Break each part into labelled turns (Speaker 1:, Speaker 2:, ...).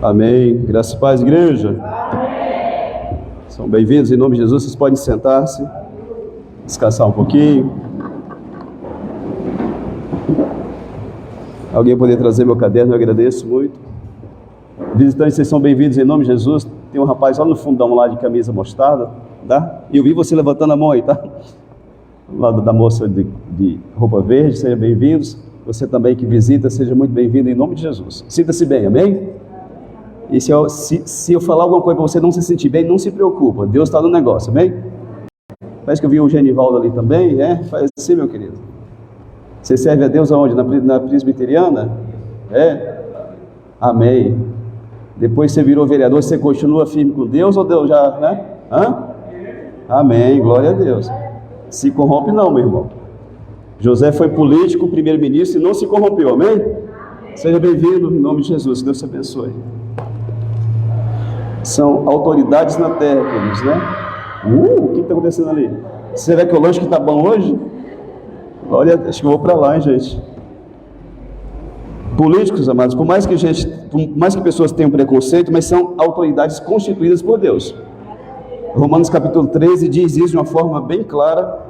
Speaker 1: Amém. Graças e paz, igreja. Amém. São bem-vindos em nome de Jesus. Vocês podem sentar-se, descansar um pouquinho. Alguém poder trazer meu caderno, eu agradeço muito. Visitantes, vocês são bem-vindos em nome de Jesus. Tem um rapaz lá no fundão lá de camisa mostarda, tá? E eu vi você levantando a mão aí, tá? Do lado da moça de roupa verde, sejam bem-vindos. Você também que visita, seja muito bem-vindo em nome de Jesus. Sinta-se bem, amém? E se eu falar alguma coisa para você não se sentir bem, não se preocupa, Deus está no negócio, amém? Parece que eu vi o Genivaldo ali também, faz assim, meu querido. Você serve a Deus aonde? Na presbiteriana? Amém. Depois você virou vereador, você continua firme com Deus ou Deus já, né? Amém, glória a Deus. Se corrompe não, meu irmão. José foi político, primeiro-ministro e não se corrompeu, amém? Seja bem-vindo em nome de Jesus, que Deus te abençoe. São autoridades na terra, queridos, né? O que está acontecendo ali? Você vê que o lanche que está bom hoje? Olha, acho que eu vou para lá, hein, gente? Políticos, amados, por mais que pessoas tenham preconceito, mas são autoridades constituídas por Deus. Romanos capítulo 13 diz isso de uma forma bem clara.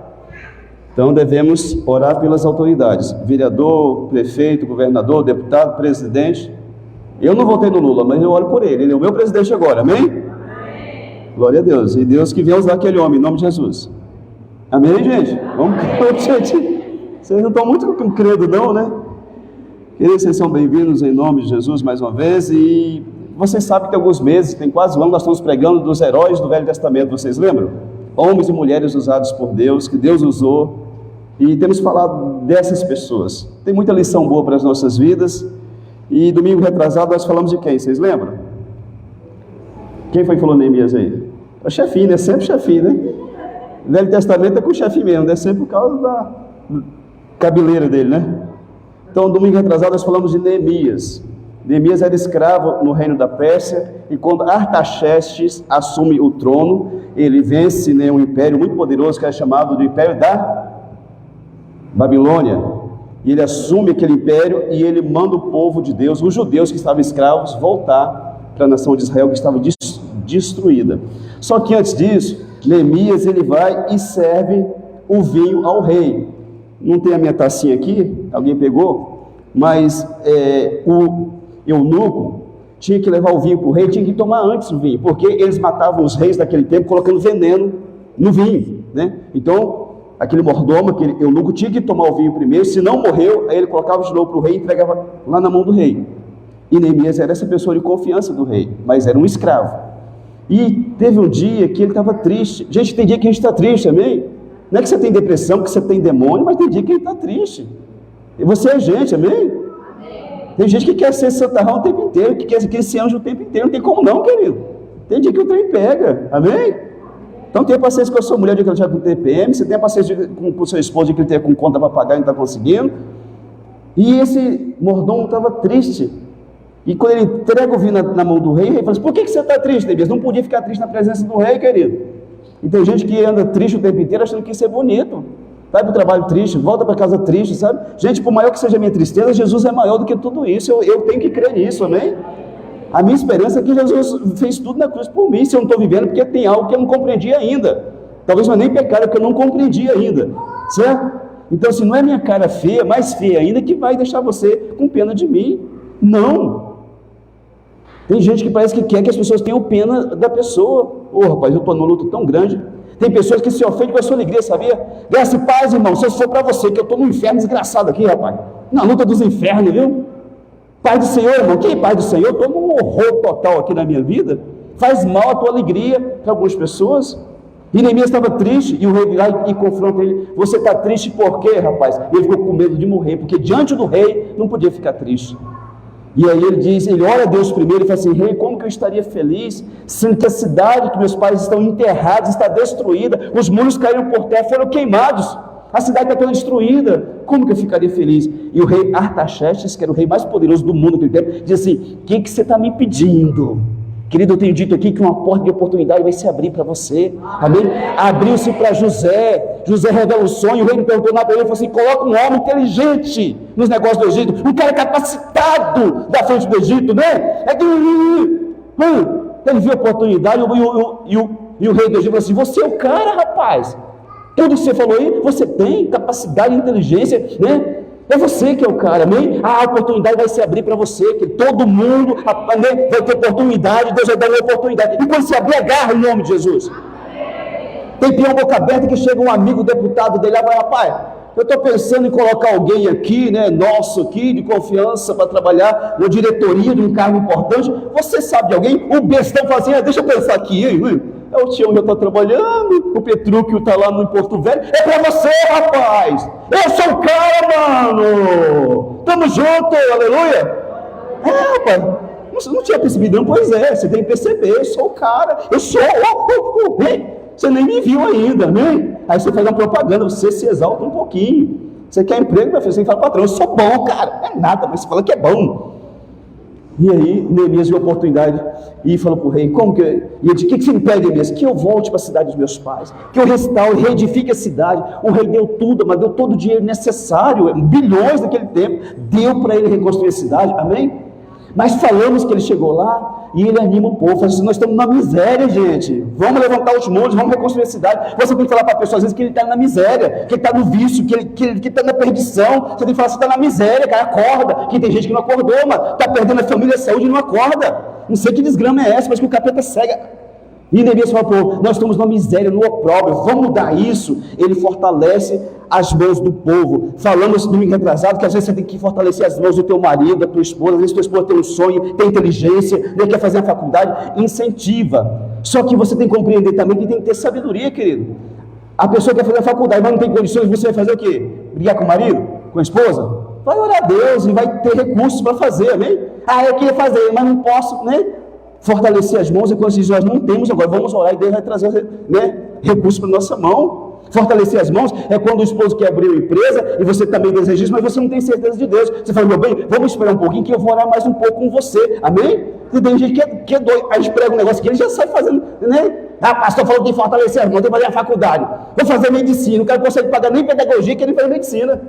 Speaker 1: Então devemos orar pelas autoridades, vereador, prefeito, governador, deputado, presidente. Eu não votei no Lula, mas eu oro por ele é o meu presidente agora, amém? Amém. Glória a Deus, e Deus que venha usar aquele homem, em nome de Jesus. Amém, gente? Vamos, gente, vocês não estão muito com credo não, né? Queridos, vocês são bem-vindos em nome de Jesus mais uma vez, e vocês sabem que tem alguns meses, tem quase um ano, nós estamos pregando dos heróis do Velho Testamento, vocês lembram? Homens e mulheres usados por Deus, que Deus usou, e temos falado dessas pessoas. Tem muita lição boa para as nossas vidas, e domingo retrasado nós falamos de quem, vocês lembram? Quem foi que falou Neemias aí? O chefinho, né? Sempre chefinho, né? O Velho Testamento é com o chefinho mesmo, né? Sempre por causa da cabeleira dele, né? Então, domingo retrasado nós falamos de Neemias. Neemias era escravo no reino da Pérsia, e quando Artaxerxes assume o trono, ele vence, né, um império muito poderoso que é chamado do Império da Babilônia. E ele assume aquele império e ele manda o povo de Deus, os judeus que estavam escravos, voltar para a nação de Israel que estava destruída. Só que antes disso, Neemias ele vai e serve o vinho ao rei. Não tem a minha tacinha aqui, alguém pegou? Mas o eunuco tinha que levar o vinho para o rei, tinha que tomar antes o vinho, porque eles matavam os reis daquele tempo colocando veneno no vinho, né? Então, aquele mordomo, aquele eunuco tinha que tomar o vinho primeiro, se não morreu, aí ele colocava de novo para o rei e entregava lá na mão do rei. E Neemias era essa pessoa de confiança do rei, mas era um escravo. E teve um dia que ele estava triste. Gente, tem dia que a gente está triste, amém? Não é que você tem depressão, que você tem demônio, mas tem dia que ele está triste. E você é gente, amém? Tem gente que quer ser santarrão o tempo inteiro, que quer ser anjo o tempo inteiro. Não tem como não, querido. Tem dia que o trem pega, amém? Então tenha paciência com a sua mulher de que ela já com TPM, você tenha paciência com o seu esposo de que ele tenha com conta para pagar e não está conseguindo. E esse mordomo estava triste. E quando ele entrega o vinho na mão do rei, o rei fala assim: por que você está triste, Neemias? Não podia ficar triste na presença do rei, querido. E tem gente que anda triste o tempo inteiro achando que isso é bonito. Vai para o trabalho triste, volta para casa triste, sabe? Gente, por maior que seja a minha tristeza, Jesus é maior do que tudo isso. Eu tenho que crer nisso, amém? A minha esperança é que Jesus fez tudo na cruz por mim. Se eu não estou vivendo, porque tem algo que eu não compreendi ainda. Talvez não é nem pecado, é porque eu não compreendi ainda, certo? Então, se não é minha cara feia, mais feia ainda, que vai deixar você com pena de mim. Não. Tem gente que parece que quer que as pessoas tenham pena da pessoa. Rapaz, eu estou numa luta tão grande. Tem pessoas que se ofendem com a sua alegria, sabia? Graça e paz, irmão, se eu for para você, que eu estou no inferno desgraçado aqui, rapaz. Na luta dos infernos, viu? Paz do Senhor, irmão. Que paz do Senhor? Eu estou num horror total aqui na minha vida. Faz mal a tua alegria para algumas pessoas. E Neemias estava triste, e o rei vai e confronta ele: você está triste por quê, rapaz? Ele ficou com medo de morrer, porque diante do rei não podia ficar triste. E aí ele ora a Deus primeiro e fala assim: rei, como que eu estaria feliz, sendo que a cidade que meus pais estão enterrados está destruída, os muros caíram por terra, foram queimados, a cidade está toda destruída, como que eu ficaria feliz? E o rei Artaxerxes, que era o rei mais poderoso do mundo naquele tempo, diz assim: o que você está me pedindo? O Querido, eu tenho dito aqui que uma porta de oportunidade vai se abrir para você, amém? Abriu-se para José. José revela o sonho. O rei perguntou na ele, falou assim: coloca um homem inteligente nos negócios do Egito, um cara capacitado da frente do Egito, né? Ele viu a oportunidade e o rei do Egito falou assim: você é o cara, rapaz. Tudo que você falou aí, você tem capacidade e inteligência, né? É você que é o cara, amém? A oportunidade vai se abrir para você, que todo mundo vai ter oportunidade, Deus vai dar uma oportunidade. E quando se abrir, agarra em nome de Jesus. Tem peão boca aberta que chega um amigo deputado dele e fala: rapaz, eu estou pensando em colocar alguém aqui, né, nosso aqui, de confiança, para trabalhar na diretoria de um cargo importante. Você sabe de alguém? O bestão fala assim: deixa eu pensar aqui, hein? O Tião já está trabalhando, o Petrúquio está lá no Porto Velho. É para você, rapaz! Eu sou o cara, mano! Tamo junto, aleluia! Rapaz, você não tinha percebido não? Pois é, você tem que perceber, eu sou o cara, eu sou, você nem me viu ainda, né? Aí você faz uma propaganda, você se exalta um pouquinho. Você quer emprego, você fala: patrão, eu sou bom, cara. Não é nada, mas você fala que é bom. E aí, Neemias viu a oportunidade e falou para o rei: como que e ele disse: o que você me pede, Neemias? Que eu volte para a cidade dos meus pais, que eu restaure, reedifique a cidade. O rei deu tudo, mas deu todo o dinheiro necessário, bilhões naquele tempo, deu para ele reconstruir a cidade, amém? Mas falamos que ele chegou lá e ele anima o povo, fala assim: nós estamos na miséria, gente, vamos levantar os montes, vamos reconstruir a cidade. Você tem que falar para a pessoa às vezes que ele está na miséria, que ele está no vício, que ele está na perdição. Você tem que falar: você está na miséria, cara, acorda. Que tem gente que não acordou, mano, está perdendo a família, a saúde e não acorda. Não sei que desgrama é essa, mas que o capeta cega. E Neemias fala: pô, nós estamos na miséria, no opróbrio, vamos mudar isso. Ele fortalece as mãos do povo. Falamos no domingo retrasado que às vezes você tem que fortalecer as mãos do teu marido, da tua esposa. Às vezes tua esposa tem um sonho, tem inteligência, quer fazer uma faculdade, incentiva. Só que você tem que compreender também que tem que ter sabedoria, querido. A pessoa quer fazer a faculdade, mas não tem condições, você vai fazer o quê? Brigar com o marido? Com a esposa? Vai orar a Deus e vai ter recursos para fazer, amém? Eu queria fazer, mas não posso, né? Fortalecer as mãos, e quando nós não temos, agora vamos orar e Deus vai trazer, né, recursos para a nossa mão. Fortalecer as mãos é quando o esposo quer abrir uma empresa e você também deseja isso, mas você não tem certeza de Deus. Você fala: meu bem, vamos esperar um pouquinho que eu vou orar mais um pouco com você, amém? E tem gente que é doido, a gente prega um negócio que ele já sai fazendo, né? Pastor falou que tem que fortalecer as mãos, tem que fazer a faculdade, vou fazer medicina, o cara não consegue pagar nem pedagogia, que ele faz medicina.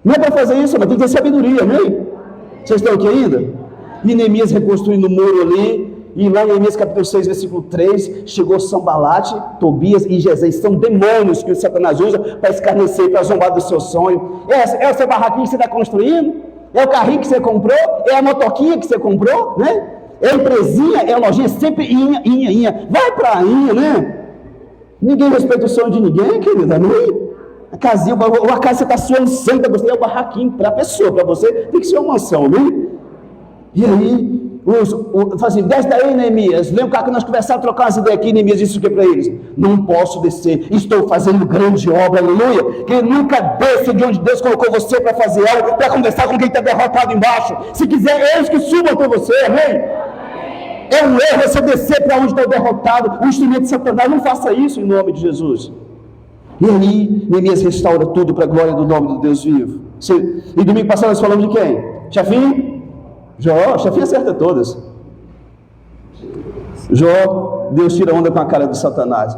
Speaker 1: Não é para fazer isso, mas tem que ter sabedoria, amém? Vocês estão aqui ainda? E Neemias reconstruindo o muro ali. E lá em Neemias capítulo 6, versículo 3, chegou Sambalate, Tobias e Gesem. São demônios que o Satanás usa para escarnecer, para zombar do seu sonho. É o seu barraquinho que você está construindo? É o carrinho que você comprou? É a motoquinha que você comprou? Né? É a empresinha? É a lojinha? Sempre inha. Vai para a inha, né? Ninguém respeita o sonho de ninguém, querida, amém? A casinha, a casa você está suando sangue, é o barraquinho para a pessoa, para você tem que ser uma mansão, amém? E aí, fala assim: desce daí, Neemias. Lembra cá que nós conversávamos, trocar umas ideias aqui. Neemias disse o que para eles? Não posso descer, estou fazendo grande obra, aleluia. Que nunca desça de onde Deus colocou você para fazer algo, para conversar com quem está derrotado embaixo. Se quiser, eles que subam para você, amém? É um erro você descer para onde está derrotado, o instrumento de Satanás. Não faça isso em nome de Jesus. E aí, Neemias restaura tudo para a glória do nome do Deus vivo. E domingo passado nós falamos de quem? Chefinho? Jó, chefinho acerta todas. Jó, Deus tira onda com a cara de Satanás.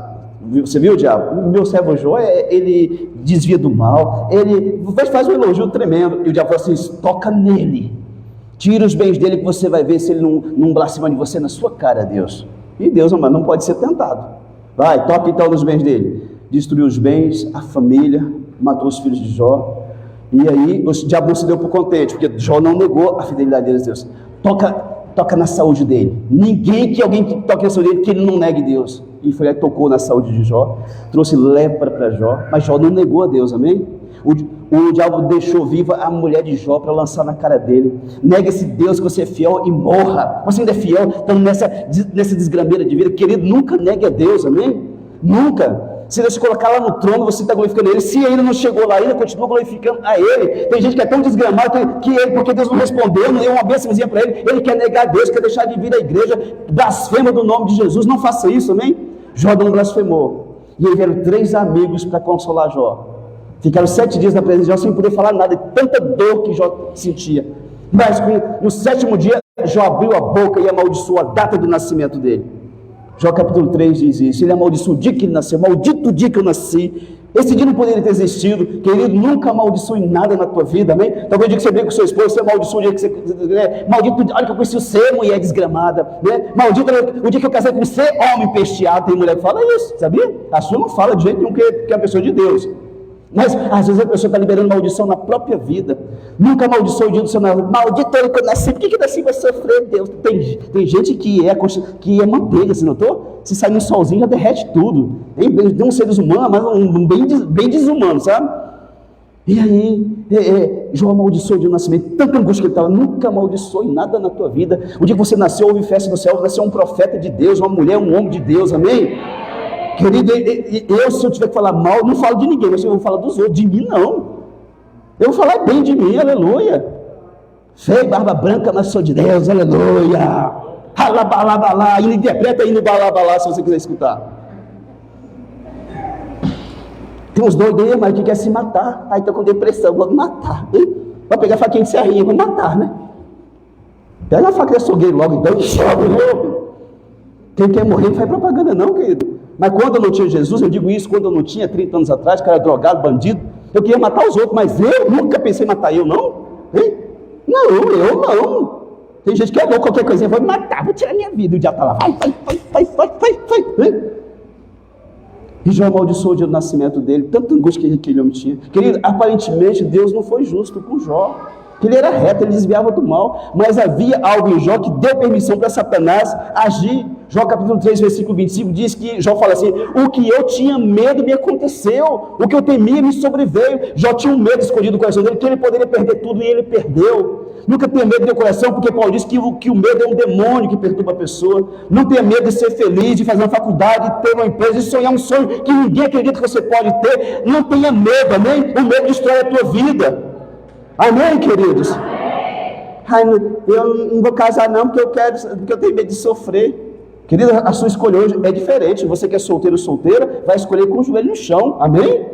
Speaker 1: Você viu o diabo? O meu servo Jó, ele desvia do mal, ele faz um elogio tremendo. E o diabo fala assim: toca nele, tira os bens dele, que você vai ver se ele não blasfema de você na sua cara, Deus. E Deus, mas não pode ser tentado. Vai, toca então nos bens dele. Destruiu os bens, a família, matou os filhos de Jó. E aí o diabo não se deu por contente, porque Jó não negou a fidelidade deles a Deus. Toca na saúde dele. Alguém que toque na saúde dele, que ele não negue Deus. E foi lá e tocou na saúde de Jó, trouxe lepra para Jó, mas Jó não negou a Deus, amém? O diabo deixou viva a mulher de Jó para lançar na cara dele. Nega esse Deus que você é fiel e morra. Você ainda é fiel, estando nessa desgrameira de vida. Querido, nunca negue a Deus, amém? Nunca. Se Deus te colocar lá no trono, você está glorificando Ele. Se ainda não chegou lá ainda, continua glorificando a Ele. Tem gente que é tão desgramado que ele, porque Deus não respondeu, não deu uma bênçãozinha para ele quer negar Deus, quer deixar de vir à igreja, blasfema do nome de Jesus. Não faça isso, amém? Jó não blasfemou. E aí vieram 3 amigos para consolar Jó. Ficaram 7 dias na presença de Jó sem poder falar nada, de tanta dor que Jó sentia. Mas no 7º dia, Jó abriu a boca e amaldiçoou a data do nascimento dele. Jó capítulo 3 diz isso. Ele amaldiçoou o dia que ele nasceu. Maldito o dia que eu nasci. Esse dia não poderia ter existido. Querido, nunca amaldiçoe nada na tua vida, amém? Talvez o dia que você briga com seu esposo, você amaldiçoa o dia que você... Né? Maldito, olha que eu conheci você, mulher desgramada, né? Maldito o dia que eu casei com você, homem pesteado. Tem mulher que fala isso, sabia? A sua não fala de jeito nenhum que é a pessoa de Deus. Mas às vezes a pessoa está liberando maldição na própria vida. Nunca amaldiçoou o dia do seu nascimento. Maldito ele que eu nasci. Por que eu nasci para sofrer, Deus? Tem gente que é manteiga, você notou? Se sair no solzinho já derrete tudo. Tem uns seres humanos, mas bem desumano, sabe? E aí, Jó amaldiçoou o dia do nascimento. Tanta angústia que ele estava. Nunca amaldiçoe nada na tua vida. O dia que você nasceu, houve festa no céu. Nasceu um profeta de Deus, uma mulher, um homem de Deus, amém? Querido, se eu tiver que falar mal, não falo de ninguém, mas eu vou falar dos outros, de mim não. Eu vou falar bem de mim, aleluia. Feio, barba branca, mas sou de Deus, aleluia. Ralabalá, e interpreta aí no balabalá se você quiser escutar. Tem uns doidos aí, mas que quer se matar. Aí estou com depressão, vou me matar. Vai pegar a faquinha de serrinha, vou matar, né? Pega a faca de açougueiro logo, então, e chove, né? Quem quer morrer não faz propaganda não, querido. Mas quando eu não tinha Jesus, eu digo isso, quando eu não tinha 30 anos atrás, que era drogado, bandido, eu queria matar os outros, mas eu nunca pensei em matar eu, não. Hein? Não, eu não. Tem gente que é louco, qualquer coisinha, vou me matar, vou tirar minha vida. E o diabo está lá, vai. Hein? E Jó amaldiçoou o dia do nascimento dele, tanta angústia que aquele homem tinha. Querido, aparentemente Deus não foi justo com Jó. Ele era reto, ele desviava do mal, mas havia algo em Jó que deu permissão para Satanás agir. Jó capítulo 3, versículo 25, diz que Jó fala assim: o que eu tinha medo me aconteceu, o que eu temia me sobreveio. Jó tinha um medo escondido no coração dele, que ele poderia perder tudo e ele perdeu. Nunca tenha medo do teu coração, porque Paulo diz que o medo é um demônio que perturba a pessoa. Não tenha medo de ser feliz, de fazer uma faculdade, de ter uma empresa, de sonhar um sonho que ninguém acredita que você pode ter. Não tenha medo, amém? O medo destrói a tua vida. Amém, queridos? Ai, eu não vou casar não, porque eu tenho medo de sofrer. Querida, a sua escolha hoje é diferente. Você que é solteiro ou solteira, vai escolher com o joelho no chão. Amém?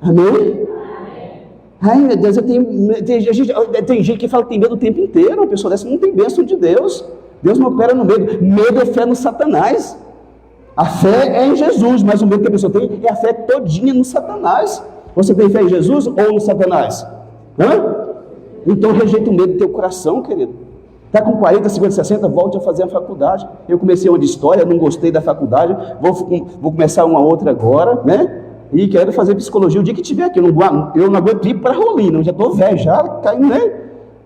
Speaker 1: Amém? Ai, meu Deus, tem gente que fala que tem medo o tempo inteiro. Uma pessoa dessa não tem bênção de Deus. Deus não opera no medo. Medo é fé no Satanás. A fé é em Jesus, mas o medo que a pessoa tem é a fé todinha no Satanás. Você tem fé em Jesus ou no Satanás? Então rejeita o medo do teu coração, querido. Está com 40, 50, 60, volte a fazer a faculdade. Eu comecei uma de história, não gostei da faculdade, vou começar uma outra agora, né? E quero fazer psicologia o dia que tiver aqui. Eu não aguento ir para Rolina, eu já estou velho, já caindo, né?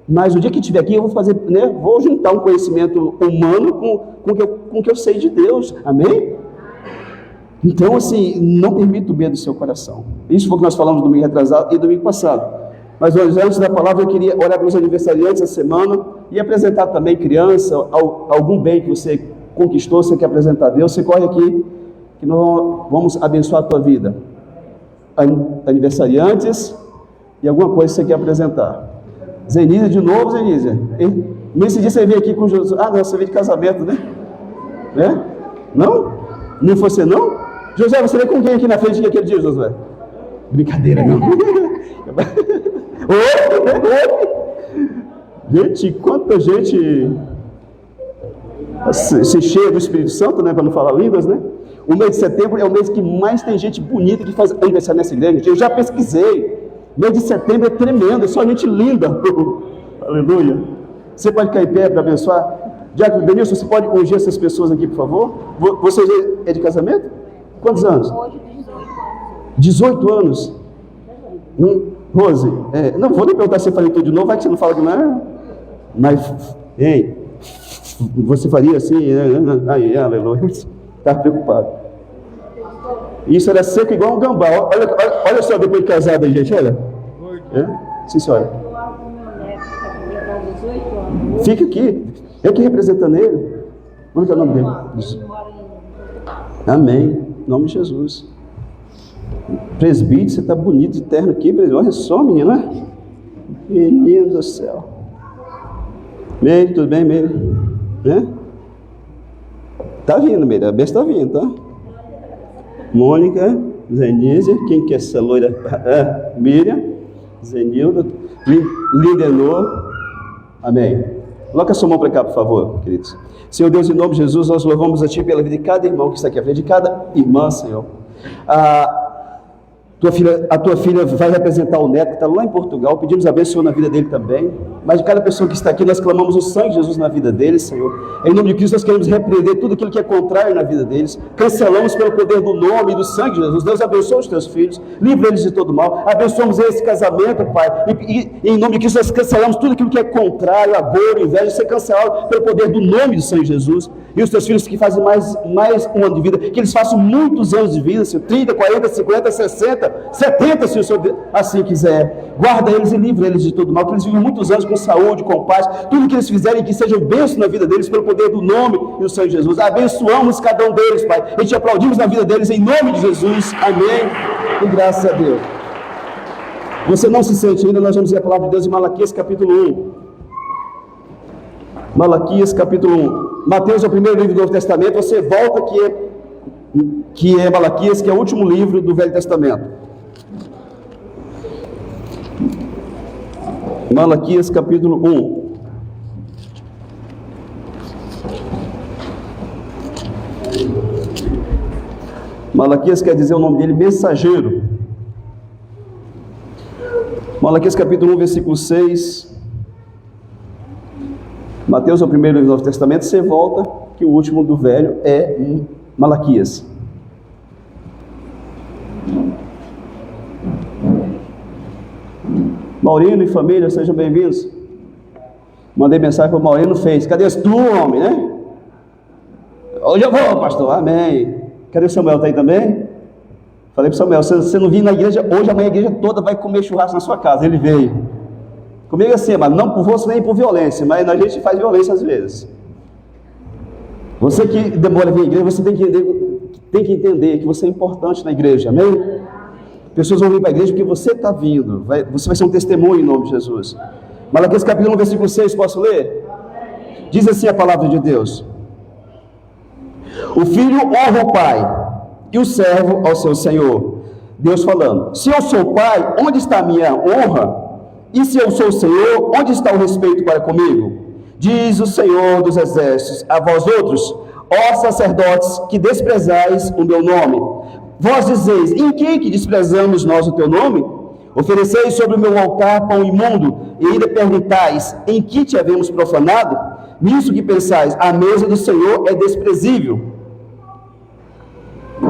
Speaker 1: Mas o dia que tiver aqui eu vou fazer, né? Vou juntar um conhecimento humano com o que eu sei de Deus, amém? Então, assim, não permita o medo do seu coração. Isso foi o que nós falamos domingo retrasado e domingo passado. Mas antes da palavra eu queria orar para os aniversariantes essa semana e apresentar também criança, algum bem que você conquistou, você quer apresentar a Deus. Você corre aqui que nós vamos abençoar a tua vida. Aniversariantes e alguma coisa que você quer apresentar. Zenísia de novo, Zenísia. Nesse dia você veio aqui com Jesus. Ah, não, você veio de casamento, né? Não? Não foi você não? José, você veio com quem aqui na frente aquele dia, José? Brincadeira, não. Gente, quanta gente se cheia do Espírito Santo, né, para não falar línguas, né? O mês de setembro é o mês que mais tem gente bonita que faz aniversário nessa igreja. Eu já pesquisei. Mês de setembro é tremendo, é só gente linda. Aleluia. Você pode cair em pé para abençoar? Diácono Denilson, você pode ungir essas pessoas aqui, por favor? Você é de casamento? Quantos anos? Hoje, 18 anos. Rose, não vou nem perguntar se você faria tudo de novo, vai que você não fala que não é. Mas, você faria assim? Aí, aleluia. Está preocupado. Isso era seco igual um gambá. Olha só, depois de casado aí, gente, olha. Sim, senhora. Fica aqui. Eu que representando ele. Como é o nome dele? Amém. Em nome de Jesus. Presbítero, você está bonito de terno aqui, presbítero. Olha só, menina. Menino do céu. Meire, tudo bem, Meire? Tá vindo, Meire. A besta tá vindo, tá? Mônica, Zenísia, quem que é essa loira? Miriam, Zenilda, Lindenor. Amém. Coloca a sua mão para cá, por favor, queridos. Senhor Deus, em nome de Jesus, nós louvamos a Ti pela vida de cada irmão que está aqui à frente, de cada irmã, Senhor. A tua filha vai representar o neto que está lá em Portugal, pedimos a bênção na vida dele também, mas de cada pessoa que está aqui, nós clamamos o sangue de Jesus na vida deles, Senhor. Em nome de Cristo, nós queremos repreender tudo aquilo que é contrário na vida deles, cancelamos pelo poder do nome e do sangue de Jesus. Deus abençoe os teus filhos, livra eles de todo mal, abençoamos esse casamento, Pai, e em nome de Cristo, nós cancelamos tudo aquilo que é contrário, agouro, inveja, ser cancelado pelo poder do nome do Senhor Jesus. E os teus filhos que fazem mais um ano de vida, que eles façam muitos anos de vida, Senhor, 30, 40, 50, 60, 70, se o Senhor assim quiser. Guarda eles e livra eles de todo mal, que eles vivem muitos anos com saúde, com paz, tudo que eles fizerem, que sejam bênçãos na vida deles, pelo poder do nome e do Senhor Jesus. Abençoamos cada um deles, Pai, e te aplaudimos na vida deles, em nome de Jesus, amém, e graças a Deus. Você não se sente ainda, nós vamos ler a palavra de Deus em Malaquias capítulo 1. Malaquias capítulo 1. Mateus é o primeiro livro do Novo Testamento, você volta que é Malaquias, que é o último livro do Velho Testamento. Malaquias capítulo 1. Malaquias quer dizer o nome dele, mensageiro. Malaquias capítulo 1, versículo 6. Mateus é o primeiro livro do Novo Testamento, você volta que o último do Velho é Malaquias. Maurino e família, sejam bem-vindos. Mandei mensagem para o Maurino, fez. Cadê tu, homem, né? Hoje eu vou, pastor, amém. Cadê o Samuel, tá aí também? Falei para o Samuel, você não vir na igreja, hoje amanhã a igreja toda vai comer churrasco na sua casa. Ele veio. Comigo assim, mas não por força nem por violência, mas a gente faz violência às vezes. Você que demora a vir à igreja, você tem que entender que você é importante na igreja, amém? Pessoas vão vir para a igreja porque você está vindo, você vai ser um testemunho em nome de Jesus. Malaquias capítulo 1, versículo 6, posso ler? Diz assim a palavra de Deus: o filho honra o pai, e o servo ao seu senhor. Deus falando: se eu sou pai, onde está a minha honra? E se eu sou o Senhor, onde está o respeito para comigo? Diz o Senhor dos exércitos a vós outros, ó sacerdotes, que desprezais o meu nome. Vós dizeis, em que desprezamos nós o teu nome? Ofereceis sobre o meu altar pão imundo, e ainda perguntais, em que te havemos profanado? Nisso que pensais, a mesa do Senhor é desprezível.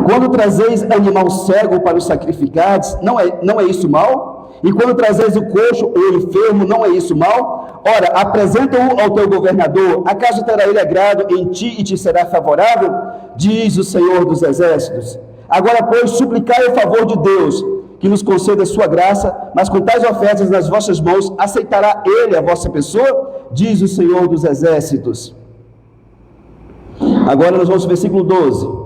Speaker 1: Quando trazeis animal cego para o sacrificardes, não é isso mal? E quando trazeis o coxo ou o enfermo, não é isso mal? Ora, apresenta-o ao teu governador, acaso terá ele agrado em ti e te será favorável? Diz o Senhor dos exércitos. Agora, pois, suplicai o favor de Deus, que nos conceda a sua graça, mas com tais ofertas nas vossas mãos, aceitará ele a vossa pessoa? Diz o Senhor dos exércitos. Agora nós vamos ao versículo 12.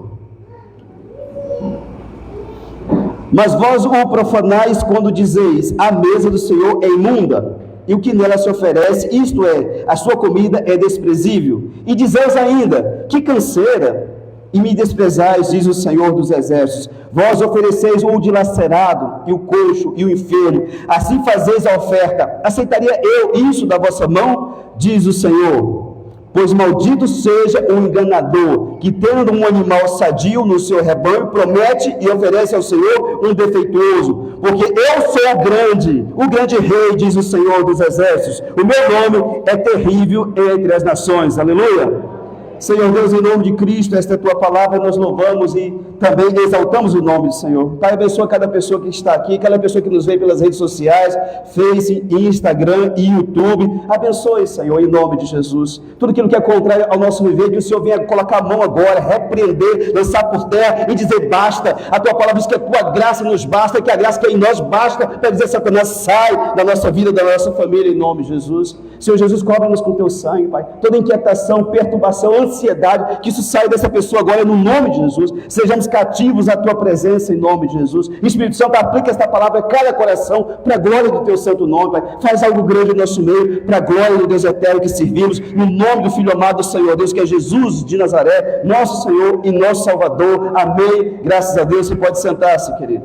Speaker 1: Mas vós o profanais quando dizeis, a mesa do Senhor é imunda, e o que nela se oferece, isto é, a sua comida é desprezível. E dizeis ainda, que canseira, e me desprezais, diz o Senhor dos exércitos. Vós ofereceis o dilacerado, e o coxo, e o enfermo, assim fazeis a oferta. Aceitaria eu isso da vossa mão? Diz o Senhor. Pois maldito seja o enganador, que tendo um animal sadio no seu rebanho, promete e oferece ao Senhor um defeituoso. Porque eu sou o grande rei, diz o Senhor dos exércitos. O meu nome é terrível entre as nações. Aleluia! Senhor Deus, em nome de Cristo, esta é a tua palavra, nós louvamos e também exaltamos o nome do Senhor. Pai, abençoa cada pessoa que está aqui, cada pessoa que nos vê pelas redes sociais, Face, Instagram e YouTube. Abençoe, Senhor, em nome de Jesus. Tudo aquilo que é contrário ao nosso viver, que o Senhor venha colocar a mão agora, repreender, lançar por terra e dizer basta. A tua palavra diz que a tua graça nos basta, que a graça que é em nós basta para dizer, Satanás, sai da nossa vida, da nossa família, em nome de Jesus. Senhor Jesus, cobre-nos com teu sangue, Pai. Toda inquietação, perturbação, ansiedade, que isso saia dessa pessoa agora, no nome de Jesus. Sejamos cativos à tua presença, em nome de Jesus. Espírito Santo, aplica esta palavra a cada coração, para a glória do teu santo nome, Pai. Faz algo grande no nosso meio, para a glória do Deus eterno que servimos, no nome do Filho amado do Senhor Deus, que é Jesus de Nazaré, nosso Senhor e nosso Salvador. Amém. Graças a Deus. Você pode sentar-se, querido.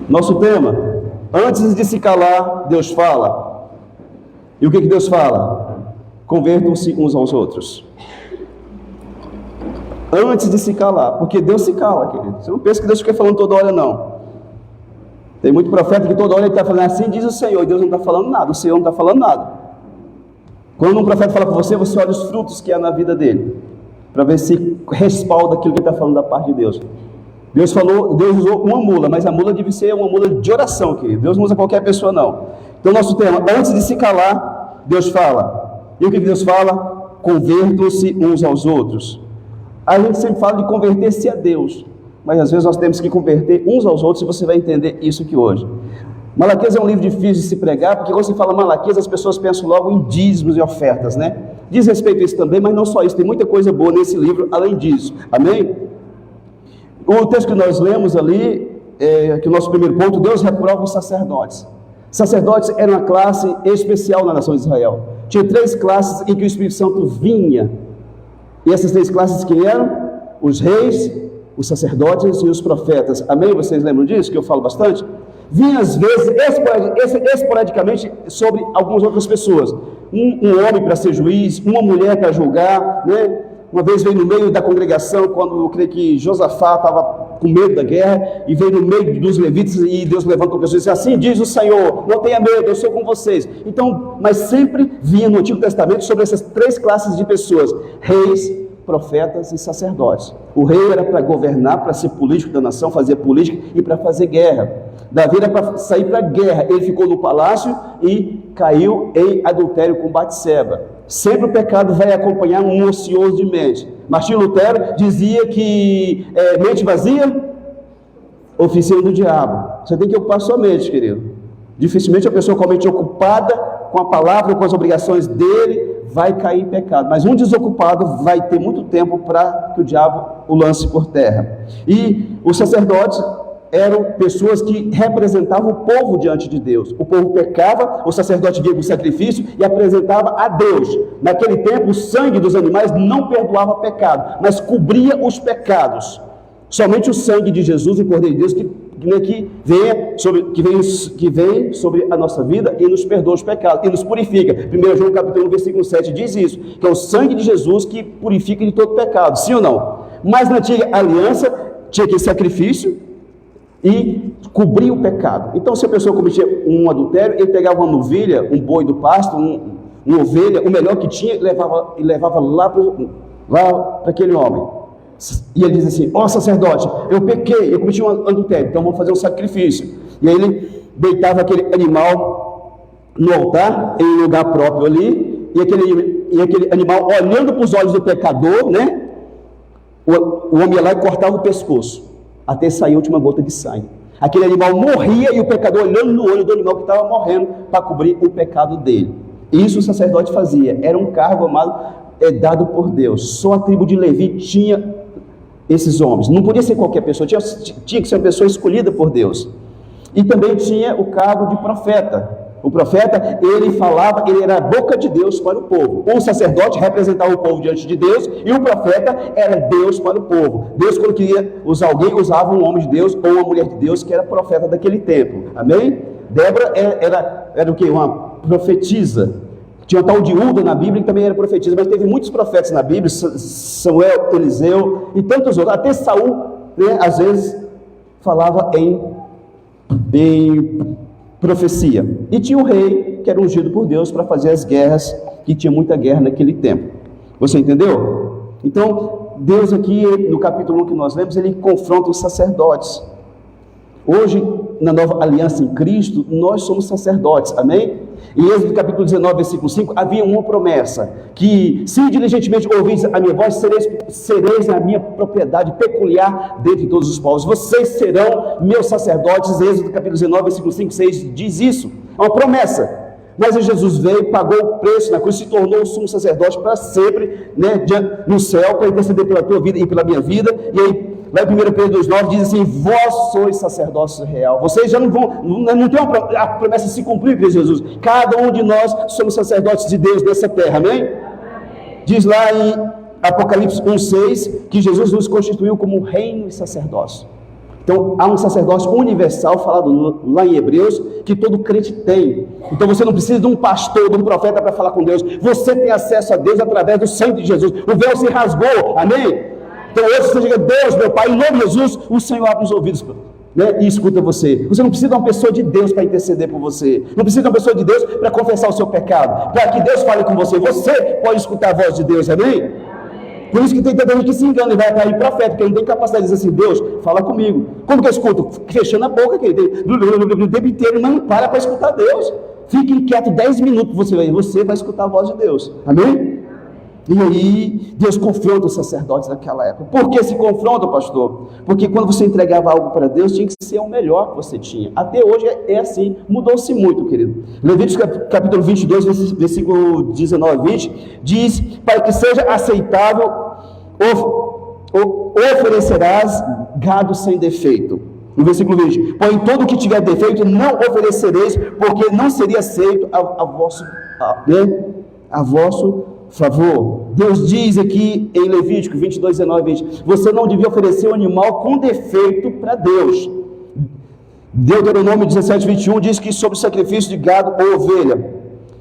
Speaker 1: Nosso tema: antes de se calar, Deus fala. E o que Deus fala? Convertam-se uns aos outros. Antes de se calar, porque Deus se cala, querido. Você não pensa que Deus fica falando toda hora, não. Tem muito profeta que toda hora ele está falando assim, diz o Senhor, e Deus não está falando nada, o Senhor não está falando nada. Quando um profeta fala com você, você olha os frutos que há na vida dele, para ver se respalda aquilo que ele está falando da parte de Deus. Deus usou uma mula, mas a mula deve ser uma mula de oração, querido. Deus não usa qualquer pessoa, não. Então, nosso tema, antes de se calar, Deus fala. E o que Deus fala? Convertam-se uns aos outros. A gente sempre fala de converter-se a Deus, mas às vezes nós temos que converter uns aos outros, e você vai entender isso aqui hoje. Malaquias é um livro difícil de se pregar, porque quando você fala Malaquias, as pessoas pensam logo em dízimos e ofertas, né? Diz respeito a isso também, mas não só isso, tem muita coisa boa nesse livro além disso, amém? O texto que nós lemos ali, que o nosso primeiro ponto, Deus reprova os sacerdotes. Sacerdotes eram uma classe especial na nação de Israel. Tinha 3 classes em que o Espírito Santo vinha. E essas 3 classes que eram? Os reis, os sacerdotes e os profetas. Amém? Vocês lembram disso, que eu falo bastante? Vinha às vezes, esporadicamente, sobre algumas outras pessoas. Um homem para ser juiz, uma mulher para julgar, né? Uma vez veio no meio da congregação, quando eu creio que Josafá estava com medo da guerra, e veio no meio dos levitas, e Deus levantou pessoas e disse, assim diz o Senhor, não tenha medo, eu sou com vocês. Então, mas sempre vinha no Antigo Testamento sobre essas 3 classes de pessoas, reis, profetas e sacerdotes. O rei era para governar, para ser político da nação, fazer política e para fazer guerra. Davi era para sair para a guerra, ele ficou no palácio e caiu em adultério com Batseba. Sempre o pecado vai acompanhar um ocioso de mente. Martinho Lutero dizia que mente vazia, oficina do diabo. Você tem que ocupar sua mente, querido. Dificilmente a pessoa com a mente ocupada com a palavra, com as obrigações dele, vai cair em pecado. Mas um desocupado vai ter muito tempo para que o diabo o lance por terra. E os sacerdotes eram pessoas que representavam o povo diante de Deus. O povo pecava, o sacerdote vinha com o sacrifício e apresentava a Deus. Naquele tempo, o sangue dos animais não perdoava pecado, mas cobria os pecados. Somente o sangue de Jesus, o Cordeiro de Deus, que vem sobre a nossa vida e nos perdoa os pecados, e nos purifica. 1 João capítulo 1, versículo 7 diz isso, que é o sangue de Jesus que purifica de todo pecado, sim ou não? Mas na antiga aliança, tinha aquele sacrifício, e cobria o pecado. Então, se a pessoa cometia um adultério, ele pegava uma novilha, um boi do pasto, uma ovelha, o melhor que tinha, e levava lá para aquele homem. E ele diz assim, ó sacerdote, eu pequei, eu cometi um adultério, então vamos fazer um sacrifício. E aí ele deitava aquele animal no altar, em lugar próprio ali, e aquele animal, olhando para os olhos do pecador, né? O homem ia lá e cortava o pescoço, até sair a última gota de sangue. Aquele animal morria e o pecador olhando no olho do animal que estava morrendo para cobrir o pecado dele. Isso o sacerdote fazia. Era um cargo, amado, dado por Deus. Só a tribo de Levi tinha esses homens. Não podia ser qualquer pessoa, tinha que ser uma pessoa escolhida por Deus. E também tinha o cargo de profeta. O profeta, ele falava, ele era a boca de Deus para o povo. O sacerdote representava o povo diante de Deus, e o profeta era Deus para o povo. Deus, quando queria usar alguém, usava um homem de Deus ou uma mulher de Deus que era profeta daquele tempo. Amém? Débora era o quê? Uma profetisa. Tinha um tal de Uda na Bíblia que também era profetisa, mas teve muitos profetas na Bíblia, Samuel, Eliseu e tantos outros. Até Saul, né, às vezes, falava em profecia. E tinha um rei que era ungido por Deus para fazer as guerras, que tinha muita guerra naquele tempo. Você entendeu? Então, Deus aqui, no capítulo 1 que nós lemos, ele confronta os sacerdotes. Hoje, na nova aliança em Cristo, nós somos sacerdotes, amém? Em Êxodo capítulo 19, versículo 5, havia uma promessa, que se diligentemente ouvis a minha voz, sereis a minha propriedade peculiar dentre todos os povos. Vocês serão meus sacerdotes. Êxodo capítulo 19, versículo 5, 6 diz isso. É uma promessa. Mas Jesus veio, pagou o preço na cruz, se tornou o sumo sacerdote para sempre, né, no céu, para interceder pela tua vida e pela minha vida. E aí, lá em 1 Pedro 2,9 diz assim, vós sois sacerdócio real. Vocês já não tem a promessa se cumprir, Cristo Jesus. Cada um de nós somos sacerdotes de Deus nessa terra, amém? Amém. Diz lá em Apocalipse 1,6 que Jesus nos constituiu como reino e sacerdócio. Então, há um sacerdócio universal, falado lá em Hebreus, que todo crente tem. Então, você não precisa de um pastor, de um profeta para falar com Deus. Você tem acesso a Deus através do sangue de Jesus. O véu se rasgou, amém? Então, hoje você diga, Deus, meu Pai, em nome de Jesus, o Senhor abre os ouvidos, né, e escuta você. Você não precisa de uma pessoa de Deus para interceder por você. Não precisa de uma pessoa de Deus para confessar o seu pecado. Para que Deus fale com você. Você pode escutar a voz de Deus, amém? Por isso que tem tanta gente que se engana e vai atrair profeta, porque não tem capacidade de dizer assim, Deus, fala comigo. Como que eu escuto? Fechando a boca, querido, o tempo inteiro, mas não para escutar Deus. Fique inquieto 10 minutos, você vai escutar a voz de Deus. Amém? E aí, Deus confronta os sacerdotes naquela época. Por que se confronta, pastor? Porque quando você entregava algo para Deus, tinha que ser o melhor que você tinha. Até hoje é assim, mudou-se muito, querido. Levíticos capítulo 22, versículo 19 e 20, diz, para que seja aceitável, oferecerás gado sem defeito. No versículo 20, porém todo que tiver defeito, não oferecereis, porque não seria aceito a vosso favor. Deus diz aqui em Levítico 22, 19 e 20, você não devia oferecer um animal com defeito para Deus. Deuteronômio 17, 21 diz que sobre o sacrifício de gado ou ovelha,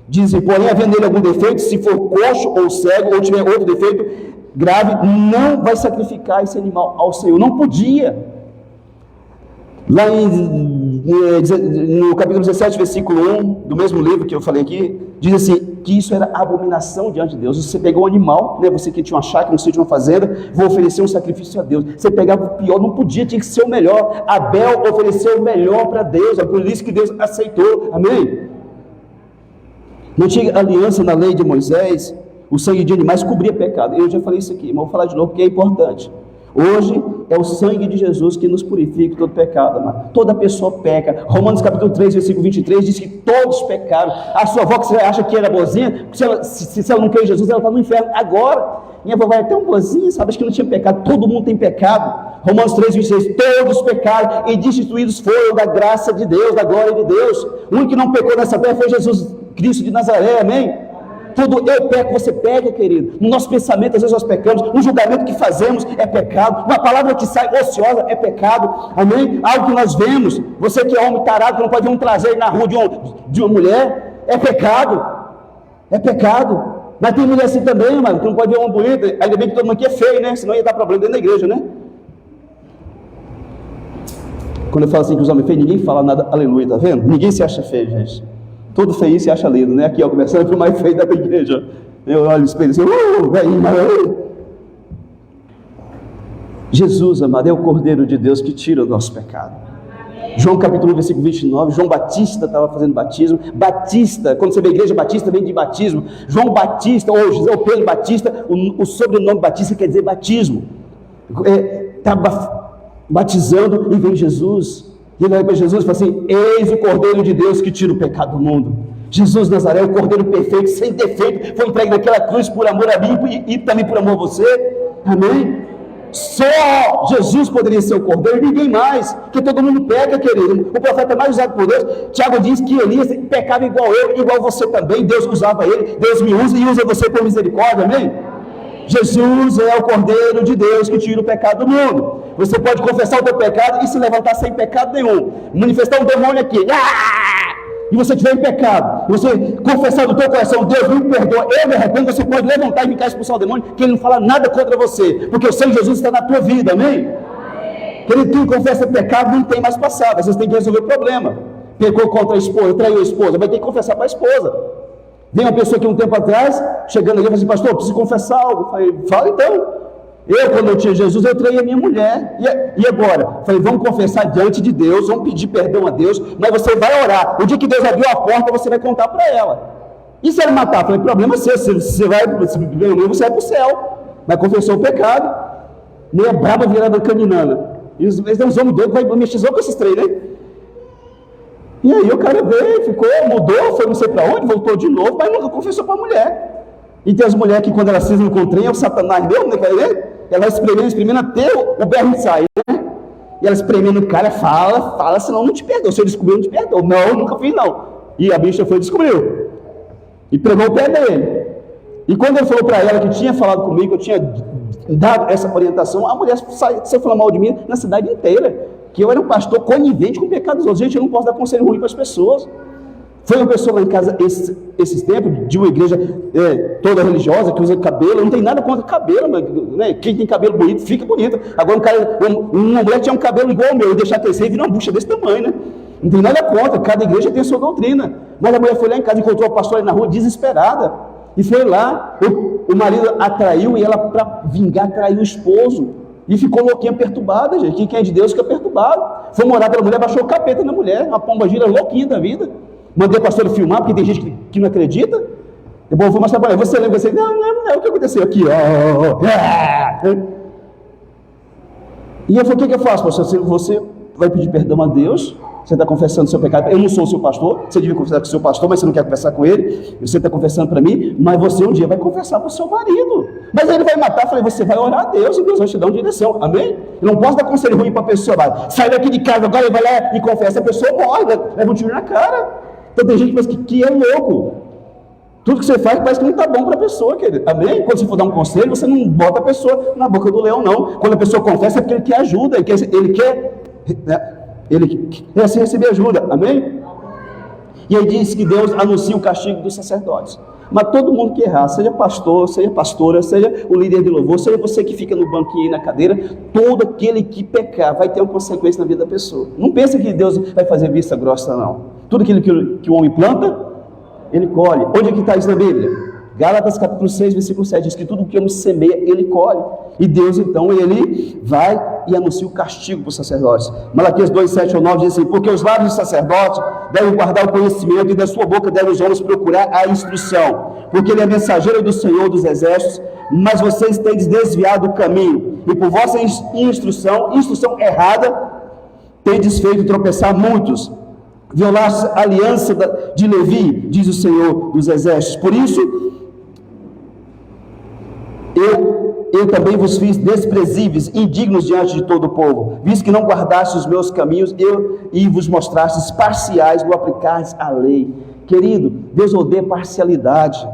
Speaker 1: dizem, porém havendo nele algum defeito, se for coxo ou cego, ou tiver outro defeito grave, não vai sacrificar esse animal ao Senhor. Não podia. Lá no capítulo 17, versículo 1, do mesmo livro que eu falei aqui, diz assim, que isso era abominação diante de Deus. Você pegou um animal, né, você que tinha uma chácara, um sítio, uma fazenda, vou oferecer um sacrifício a Deus. Você pegava o pior, não podia, tinha que ser o melhor. Abel ofereceu o melhor para Deus, é por isso que Deus aceitou, amém? Na antiga aliança, na lei de Moisés, o sangue de animais cobria pecado. Eu já falei isso aqui, mas vou falar de novo porque é importante. Hoje é o sangue de Jesus que nos purifica de todo pecado, amado. Toda pessoa peca. Romanos capítulo 3, versículo 23 diz que todos pecaram. A sua avó que você acha que era boazinha, se ela não crê em Jesus, ela está no inferno agora. Minha avó vai tão boazinha, sabe, acho que não tinha pecado. Todo mundo tem pecado. Romanos 3, 26, todos pecaram e destituídos foram da graça de Deus, da glória de Deus. O único que não pecou nessa terra foi Jesus Cristo de Nazaré, amém? Tudo eu peco, você pega, querido. No nosso pensamento, às vezes nós pecamos. No julgamento que fazemos é pecado. Uma palavra que sai ociosa é pecado. Amém? Algo que nós vemos. Você que é homem tarado, que não pode ver um traseiro na rua de uma mulher, é pecado. É pecado. Mas tem mulher assim também, mano, que não pode ver uma bonita. Ainda bem que todo mundo aqui é feio, né? Senão ia dar problema dentro da igreja, né? Quando eu falo assim que os homens feios, ninguém fala nada, aleluia, tá vendo? Ninguém se acha feio, gente. Todo feio se acha lindo, né? Aqui, ó, começando pelo mais feio da igreja. Eu olho no espelho assim, velhinho, Jesus, amado, é o Cordeiro de Deus que tira o nosso pecado. João capítulo 1, versículo 29, João Batista estava fazendo batismo. Batista, quando você vê a igreja batista, vem de batismo. João Batista, ou José Pedro Batista, o sobrenome Batista quer dizer batismo. Estava batizando e vem Jesus. E ele olha para Jesus e fala assim, eis o Cordeiro de Deus que tira o pecado do mundo. Jesus Nazaré, o Cordeiro perfeito, sem defeito, foi entregue naquela cruz por amor a mim e também por amor a você. Amém? Só Jesus poderia ser o Cordeiro, ninguém mais, porque todo mundo peca, querido. O profeta mais usado por Deus, Tiago diz que Elias pecava igual eu, igual você também. Deus usava ele, Deus me usa e usa você por misericórdia, amém? Jesus é o Cordeiro de Deus que tira o pecado do mundo. Você pode confessar o teu pecado e se levantar sem pecado nenhum, manifestar um demônio aqui, e você estiver em pecado, você confessar do teu coração, Deus me perdoa, eu me arrependo, você pode levantar e ficar expulsar o demônio, que ele não fala nada contra você, porque o sangue de Jesus está na tua vida, amém? Quem confessa pecado não tem mais passado, vocês têm que resolver o problema. Pecou contra a esposa, traiu a esposa, vai ter que confessar para a esposa. Vem uma pessoa que um tempo atrás, chegando aqui, e falou assim, pastor, eu preciso confessar algo. Eu falei, fala então. Quando eu tinha Jesus, eu traí a minha mulher. E agora? Eu falei, vamos confessar diante de Deus, vamos pedir perdão a Deus, mas você vai orar. O dia que Deus abriu a porta, você vai contar para ela. E se ela matar? Eu falei, problema seu, você vai para o céu. Mas confessou o pecado. Meia braba virada caninana. E eles dão uns homens doidos, vai mexer só com esses três, né? E aí o cara veio, ficou, mudou, foi não sei para onde, voltou de novo, mas nunca confessou para a mulher. E tem as mulheres que quando elas cismam com o trem, é o Satanás mesmo, né? Ela espremendo até o berro sai, né? E ela espremendo o cara, fala, senão não te perdoa. Se eu descobrir, não te perdoa. Não, nunca fiz não. E a bicha foi e descobriu. E pegou o pé dele. E quando ele falou para ela que tinha falado comigo, eu tinha dado essa orientação, a mulher saiu falando mal de mim na cidade inteira. que eu era um pastor conivente com o pecado dos outros. Gente, eu não posso dar conselho ruim para as pessoas. Foi uma pessoa lá em casa esses tempos, de uma igreja toda religiosa, que usa cabelo. Não tem nada contra cabelo, mas, né? Quem tem cabelo bonito, fica bonito. Agora uma mulher tinha um cabelo igual ao meu, e deixar crescer e virar uma bucha desse tamanho, né? Não tem nada contra, cada igreja tem a sua doutrina. Mas a mulher foi lá em casa, encontrou o pastor ali na rua, desesperada. E foi lá, o marido a traiu, e ela, para vingar, traiu o esposo. E ficou louquinha, perturbada, gente. Quem é de Deus fica perturbado. Foi morar pela mulher, baixou o capeta na mulher, uma pomba gira louquinha da vida. Mandei o pastor filmar, porque tem gente que não acredita. Eu vou mostrar para ele. Você lembra? Você não, o que aconteceu aqui? E eu falei, o que eu faço, pastor? Você vai pedir perdão a Deus, você está confessando o seu pecado. Eu não sou o seu pastor, você devia confessar com o seu pastor, mas você não quer conversar com ele. Você está confessando para mim, mas você um dia vai confessar para o seu marido. Mas ele vai matar. Eu falei, você vai orar a Deus e Deus vai te dar uma direção. Amém? Eu não posso dar conselho ruim para a pessoa. Sai daqui de casa, agora ele vai lá e confessa. A pessoa morre, leva um tiro na cara. Então tem gente que pensa que é louco. Tudo que você faz parece que não está bom para a pessoa, querido. Amém? Quando você for dar um conselho, você não bota a pessoa na boca do leão, não. Quando a pessoa confessa é porque ele quer ajuda, ele quer receber ajuda. Amém? E aí diz que Deus anuncia o castigo dos sacerdotes. Mas todo mundo que errar, seja pastor, seja pastora, seja o líder de louvor, seja você que fica no banquinho aí na cadeira, todo aquele que pecar vai ter uma consequência na vida da pessoa. Não pense que Deus vai fazer vista grossa, não. Tudo aquilo que o homem planta, ele colhe. Onde é que está isso na Bíblia? Gálatas capítulo 6, versículo 7, diz que tudo o que o homem semeia, ele colhe. E Deus, então, ele vai e anuncia o castigo para os sacerdotes. Malaquias 2, 7 ou 9 diz assim: porque os lábios dos sacerdotes devem guardar o conhecimento, e da sua boca devem os homens procurar a instrução. Porque ele é mensageiro do Senhor dos exércitos, mas vocês têm desviado o caminho, e por vossa instrução errada, tendes feito tropeçar muitos. Violaste a aliança de Levi, diz o Senhor dos exércitos. Por isso, eu também vos fiz desprezíveis, indignos diante de todo o povo, visto que não guardastes os meus caminhos, e vos mostrastes parciais no aplicares a lei. Querido, Deus odeia parcialidade.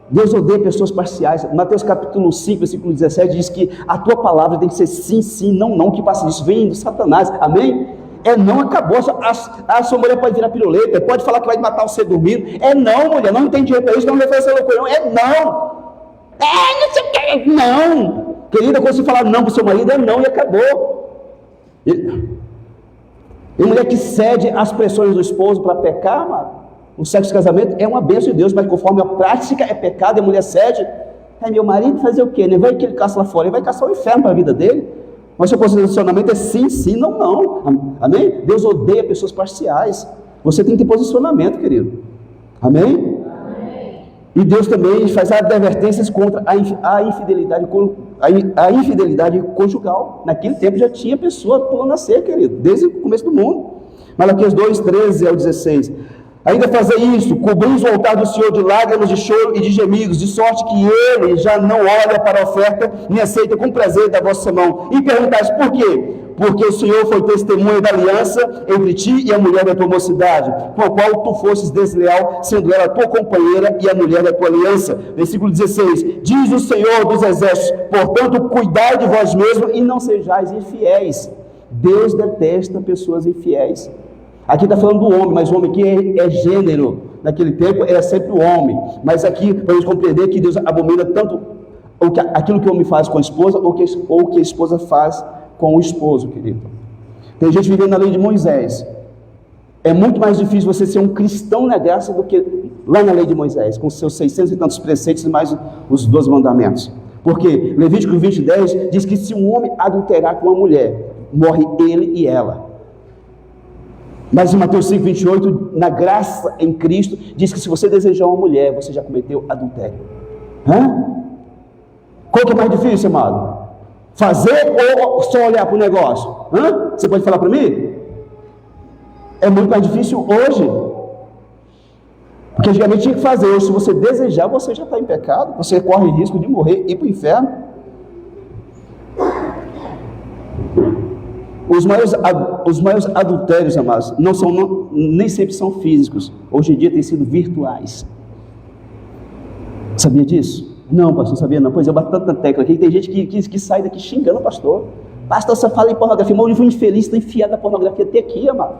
Speaker 1: Deus odeia pessoas parciais. Mateus capítulo 5, versículo 17 diz que a tua palavra tem que ser sim, sim, não, não, que passa disso, vem do Satanás. Amém? Não, acabou. A sua mulher pode virar piruleta, pode falar que vai matar você dormindo. Não, mulher, não tem dinheiro para isso, não vai fazer loucura, não. Não sei o que, não. Querida, quando você falar não para o seu marido, não, e acabou. E mulher que cede às pressões do esposo para pecar, mano, o sexo de casamento é uma bênção de Deus, mas conforme a prática é pecado, e a mulher cede. Meu marido fazer o quê? Né? Vai que ele caça lá fora, ele vai caçar o inferno para a vida dele. Mas seu posicionamento é sim, sim, não, não. Amém? Deus odeia pessoas parciais. Você tem que ter posicionamento, querido. Amém? Amém. E Deus também faz advertências contra a infidelidade conjugal. Naquele tempo já tinha pessoa pulando a cerca, querido, desde o começo do mundo. Malaquias 2, 13 ao 16. Ainda fazer isso, cobris o altar do Senhor de lágrimas, de choro e de gemidos, de sorte que Ele já não olha para a oferta, nem aceita com prazer da vossa mão. E perguntais, por quê? Porque o Senhor foi testemunha da aliança entre ti e a mulher da tua mocidade, com a qual tu fostes desleal, sendo ela a tua companheira e a mulher da tua aliança. Versículo 16, diz o Senhor dos exércitos, portanto, cuidai de vós mesmos e não sejais infiéis. Deus detesta pessoas infiéis. Aqui está falando do homem, mas o homem aqui é gênero. Naquele tempo era sempre o homem. Mas aqui, para a gente compreender que Deus abomina tanto aquilo que o homem faz com a esposa, ou que a esposa faz com o esposo, querido. Tem gente vivendo na lei de Moisés. É muito mais difícil você ser um cristão na graça do que lá na lei de Moisés, com seus 600 e tantos preceitos e mais os 12 mandamentos. Porque Levítico 20, 10 diz que se um homem adulterar com uma mulher, morre ele e ela. Mas em Mateus 5, 28, na graça em Cristo, diz que se você desejar uma mulher, você já cometeu adultério. Qual que é mais difícil, amado? Fazer ou só olhar para o negócio? Você pode falar para mim? É muito mais difícil hoje. Porque antigamente tinha que fazer. Hoje, se você desejar, você já está em pecado. Você corre risco de morrer e ir para o inferno. Os maiores adultérios, amados, nem sempre são físicos. Hoje em dia têm sido virtuais. Sabia disso? Não, pastor, não sabia não. Pois eu bato tanto na tecla aqui, tem gente que sai daqui xingando o pastor. Pastor, você fala em pornografia, mas o infeliz está enfiado na pornografia até aqui, amado.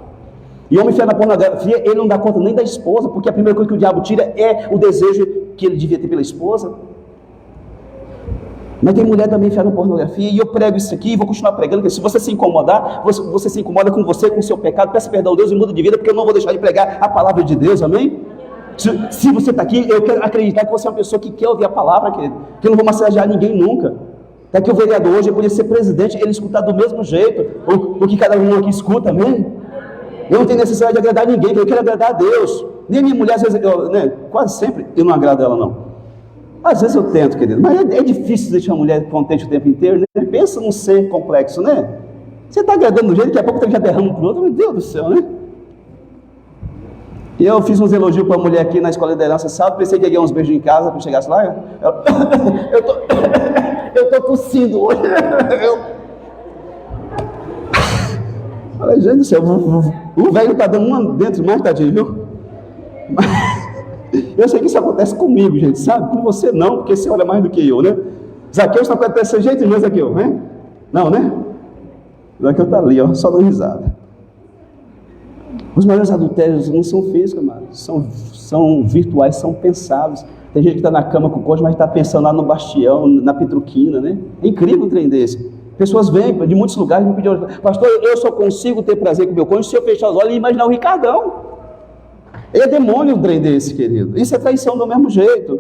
Speaker 1: E o homem enfiado na pornografia, ele não dá conta nem da esposa, porque a primeira coisa que o diabo tira é o desejo que ele devia ter pela esposa. Mas tem mulher também enfiada na pornografia, e eu prego isso aqui, e vou continuar pregando, porque se você se incomodar, você se incomoda com você, com o seu pecado, peça perdão a Deus e muda de vida, porque eu não vou deixar de pregar a palavra de Deus, amém? Se você está aqui, eu quero acreditar que você é uma pessoa que quer ouvir a palavra, querido, que eu não vou massagear ninguém nunca. Até que o vereador hoje, ele podia ser presidente, ele escutar do mesmo jeito, o que cada um aqui escuta, amém? Eu não tenho necessidade de agradar ninguém, eu quero agradar a Deus. Nem a minha mulher, às vezes, quase sempre, eu não agrado ela, não. Às vezes eu tento, querido, mas é difícil deixar uma mulher contente o tempo inteiro, né? Pensa num ser complexo, né? Você está agradando do jeito, daqui a pouco você já derrama para o outro, meu Deus do céu, né? E eu fiz uns elogios para a mulher aqui na escola de liderança, sabe? Pensei que ia ganhar uns beijos em casa quando chegasse lá. Eu estou tossindo hoje. Falei, gente do céu, o velho está dando uma dentro mais, tadinho, viu? Eu sei que isso acontece comigo, gente, sabe? Com você não, porque você olha mais do que eu, né? Zaqueu não acontece desse jeito, não é Zaqueu, né? Não, né? Zaqueu está ali, ó, só dando risada. Os maiores adultérios não são físicos, são virtuais, são pensados. Tem gente que está na cama com o cônjuge, mas está pensando lá no bastião, na Petruquina, né? É incrível um trem desse. Pessoas vêm de muitos lugares e me pedem, pastor, eu só consigo ter prazer com o meu cônjuge se eu fechar os olhos e imaginar o Ricardão. É demônio um trem desse, querido. Isso é traição do mesmo jeito.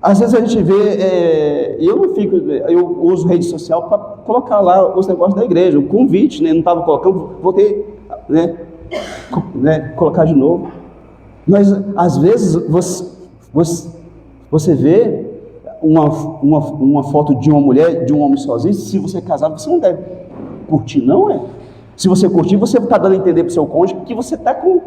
Speaker 1: Às vezes a gente vê, eu uso rede social para colocar lá os negócios da igreja, o convite, né? Não estava colocando, voltei, né? Colocar de novo. Mas às vezes você vê uma foto de uma mulher, de um homem sozinho. Se você é casado, você não deve curtir, não é? Se você curtir, você está dando a entender para o seu cônjuge que você está com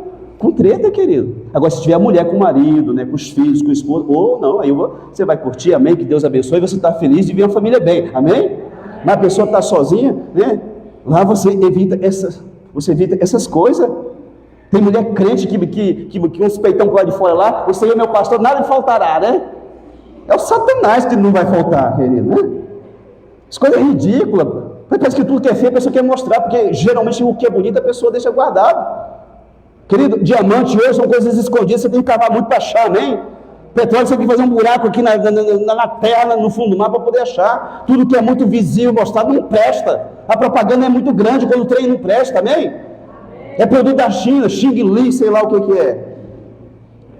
Speaker 1: treta, querido. Agora, se tiver a mulher com o marido, né, com os filhos, com o esposo, ou não, aí você vai curtir, amém, que Deus abençoe, e você está feliz de ver a família bem, amém? Mas a pessoa está sozinha, né? Lá você evita essas coisas. Tem mulher crente que uns peitão para lá de fora lá, o Senhor meu pastor, nada lhe faltará, né? É o Satanás que não vai faltar, querido, né? As coisas ridículas. Parece que tudo que é feio a pessoa quer mostrar, porque geralmente o que é bonito a pessoa deixa guardado. Querido, diamante hoje são coisas escondidas, você tem que cavar muito para achar, amém? Petróleo, você tem que fazer um buraco aqui na terra, no fundo do mar, para poder achar. Tudo que é muito visível, mostrado, não presta. A propaganda é muito grande quando o trem não presta, amém? É produto da China, Xing Ling, sei lá o que é.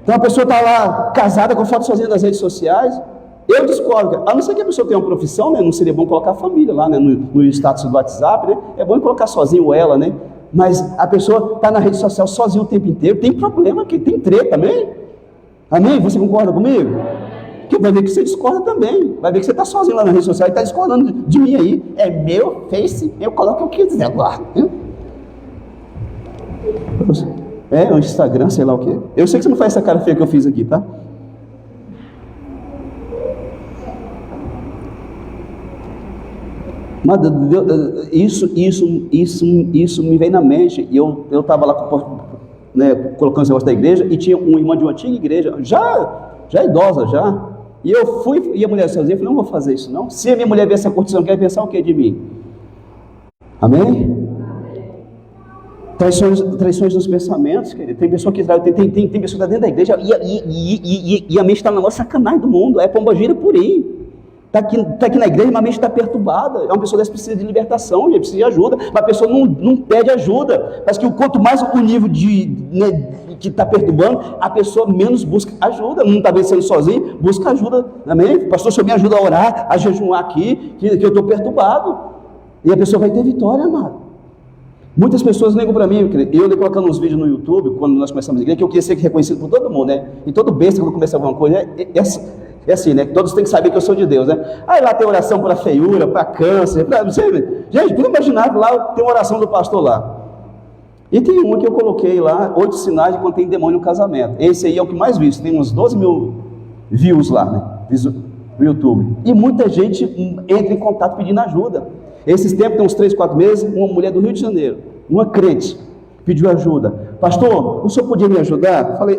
Speaker 1: Então a pessoa está lá, casada, com foto sozinha nas redes sociais. Eu discordo, a não ser que a pessoa tenha uma profissão, né? Não seria bom colocar a família lá, né? No status do WhatsApp, né? É bom colocar sozinho ou ela, né? Mas a pessoa está na rede social sozinha o tempo inteiro, tem problema, que tem treta, amém? Amém? Você concorda comigo? Que vai ver que você discorda também, vai ver que você está sozinho lá na rede social e está discordando de mim aí. É meu Face, eu coloco o que quiser agora. É, o Instagram, sei lá o que. Eu sei que você não faz essa cara feia que eu fiz aqui, tá? Mas isso me veio na mente. E eu estava lá colocando esse negócio da igreja, e tinha uma irmã de uma antiga igreja, já idosa já. E eu fui, e a mulher sozinha, eu falei, não vou fazer isso não. Se a minha mulher ver essa curtição, quer pensar o que de mim? Amém? Traições nos pensamentos, querido. Tem pessoa que tem pessoa que está dentro da igreja e a mente está na maior sacanagem do mundo. É pombagira purinho. Está aqui na igreja, mas a mente está perturbada. É uma pessoa dessa precisa de libertação, gente, precisa de ajuda. Mas a pessoa não pede ajuda. Parece que quanto mais o nível que está perturbando, a pessoa menos busca ajuda. Não está vencendo sozinho, busca ajuda. Amém? Pastor, o senhor me ajuda a orar, a jejuar aqui, que eu estou perturbado. E a pessoa vai ter vitória, amado. Muitas pessoas ligam para mim, eu colocando uns vídeos no YouTube, quando nós começamos a igreja, que eu queria ser reconhecido por todo mundo, né? E todo besta, quando começa alguma coisa, é assim, né? Todos têm que saber que eu sou de Deus, né? Aí lá tem oração para feiura, para câncer, não sei, gente, tudo imaginar que lá tem uma oração do pastor lá. E tem uma que eu coloquei lá, 8 sinais de quando tem demônio no casamento. Esse aí é o que mais visto, tem uns 12 mil views lá, né? No YouTube. E muita gente entra em contato pedindo ajuda. Esses tempos, tem uns 3, 4 meses, uma mulher do Rio de Janeiro, uma crente, pediu ajuda. Pastor, o senhor podia me ajudar? Falei,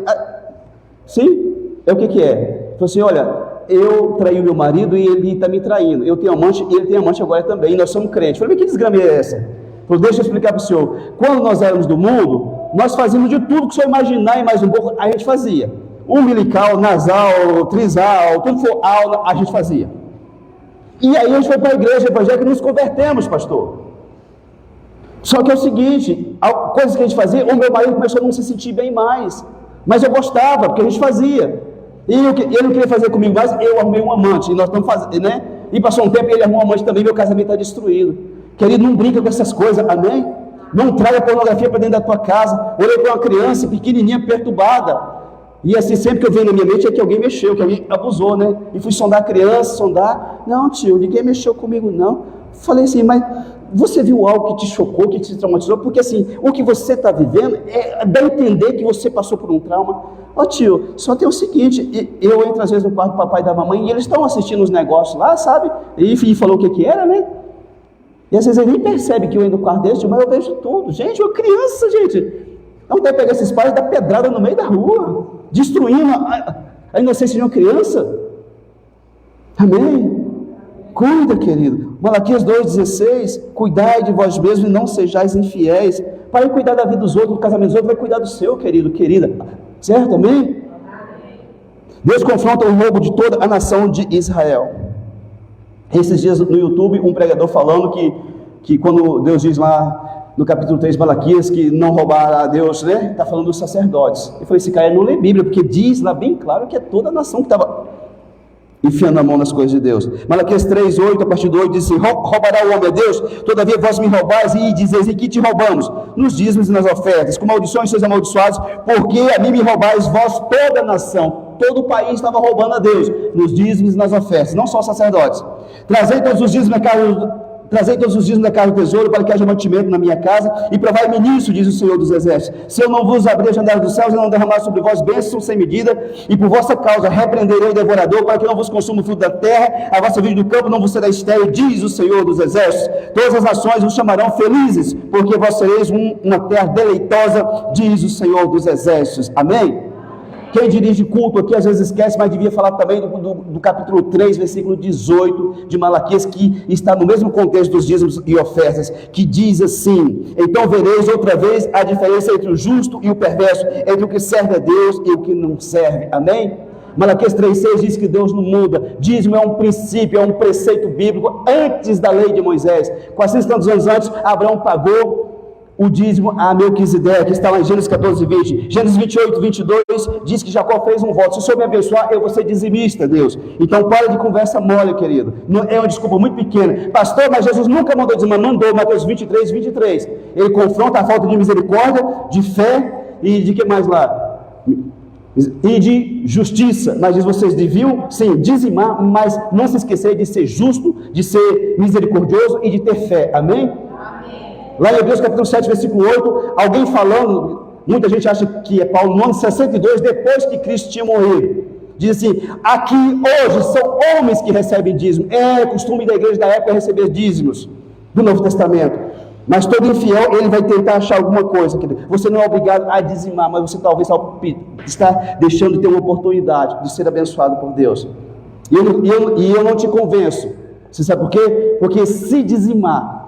Speaker 1: sim, o que é? Falei assim, olha, eu traí o meu marido e ele está me traindo. Eu tenho amante e ele tem amante agora também. E nós somos crentes. Eu falei, mas que desgrama é essa? Falei, deixa eu explicar para o senhor. Quando nós éramos do mundo, nós fazíamos de tudo que o senhor imaginar e mais um pouco, a gente fazia. Umbilical, nasal, trisal, tudo for aula, a gente fazia. E aí a gente foi para a igreja evangélica e nos convertemos, pastor. Só que é o seguinte, coisas que a gente fazia, o meu marido começou a não se sentir bem mais. Mas eu gostava, porque a gente fazia. E ele não queria fazer comigo mais, eu arrumei um amante. E nós estamos fazendo, né? E passou um tempo e ele arrumou um amante também, meu casamento está destruído. Querido, não brinca com essas coisas, amém? Não traga pornografia para dentro da tua casa. Olhei para uma criança pequenininha, perturbada. E assim, sempre que eu venho na minha mente é que alguém mexeu, que alguém abusou, né? E fui sondar a criança, sondar. Não, tio, ninguém mexeu comigo, não. Falei assim, mas você viu algo que te chocou, que te traumatizou? Porque assim, o que você está vivendo dá a entender que você passou por um trauma. Ó tio, só tem o seguinte, eu entro às vezes no quarto do papai e da mamãe e eles estão assistindo os negócios lá, sabe? E falou o que era, né? E às vezes ele nem percebe que eu entro no quarto deles, mas eu vejo tudo. Gente, uma criança, gente. Não deve pegar esses pais e dar pedrada no meio da rua, destruindo a inocência de uma criança. Amém? Cuida, querido. Malaquias 2,16, cuidai de vós mesmos e não sejais infiéis. Para de cuidar da vida dos outros, do casamento dos outros, vai cuidar do seu, querido, querida. Certo? Amém? Deus confronta o roubo de toda a nação de Israel. Esses dias no YouTube, um pregador falando que quando Deus diz lá no capítulo 3 de Malaquias que não roubará a Deus, né? Está falando dos sacerdotes. Eu falei, esse cara não lê Bíblia, porque diz lá bem claro que é toda a nação que estava enfiando a mão nas coisas de Deus. Malaquias 3:8, a partir do 8, diz assim, roubará o homem a Deus? Todavia vós me roubais e dizeis, em que te roubamos? Nos dízimos e nas ofertas, com maldições sois amaldiçoados, porque a mim me roubais vós toda a nação. Todo o país estava roubando a Deus, nos dízimos e nas ofertas, não só os sacerdotes. Trazei todos os dízimos na casa do tesouro, para que haja mantimento na minha casa, e provai-me nisso, diz o Senhor dos Exércitos. Se eu não vos abrir a janela dos céus e não derramar sobre vós bênçãos sem medida, e por vossa causa repreenderei o devorador, para que não vos consuma o fruto da terra, a vossa vida do campo não vos será estéril, diz o Senhor dos Exércitos. Todas as nações vos chamarão felizes, porque vós sereis uma terra deleitosa, diz o Senhor dos Exércitos. Amém? Quem dirige culto aqui às vezes esquece, mas devia falar também do capítulo 3, versículo 18 de Malaquias, que está no mesmo contexto dos dízimos e ofertas, que diz assim, então vereis outra vez a diferença entre o justo e o perverso, entre o que serve a Deus e o que não serve. Amém? Malaquias 3,6 diz que Deus não muda. Dízimo é um princípio, é um preceito bíblico antes da lei de Moisés. 400 tantos anos antes, Abraão pagou o dízimo a Melquisedeque, que está lá em Gênesis 14:20. Gênesis 28:22 diz que Jacó fez um voto: se o Senhor me abençoar, eu vou ser dizimista, Deus. Então para de conversa mole, querido. Não, é uma desculpa muito pequena. Pastor, mas Jesus nunca mandou dizimar. Mandou, Mateus 23:23. Ele confronta a falta de misericórdia, de fé e de que mais lá? E de justiça. Mas diz, vocês deviam, sim, dizimar, mas não se esquecer de ser justo, de ser misericordioso e de ter fé. Amém? Lá em Hebreus capítulo 7, versículo 8, alguém falando, muita gente acha que é Paulo, no ano 62, depois que Cristo tinha morrido, diz assim, aqui hoje são homens que recebem dízimo. É costume da igreja da época receber dízimos do Novo Testamento, mas todo infiel, ele vai tentar achar alguma coisa. Você não é obrigado a dizimar, mas você talvez está deixando de ter uma oportunidade de ser abençoado por Deus. E eu não te convenço. Você sabe por quê? Porque se dizimar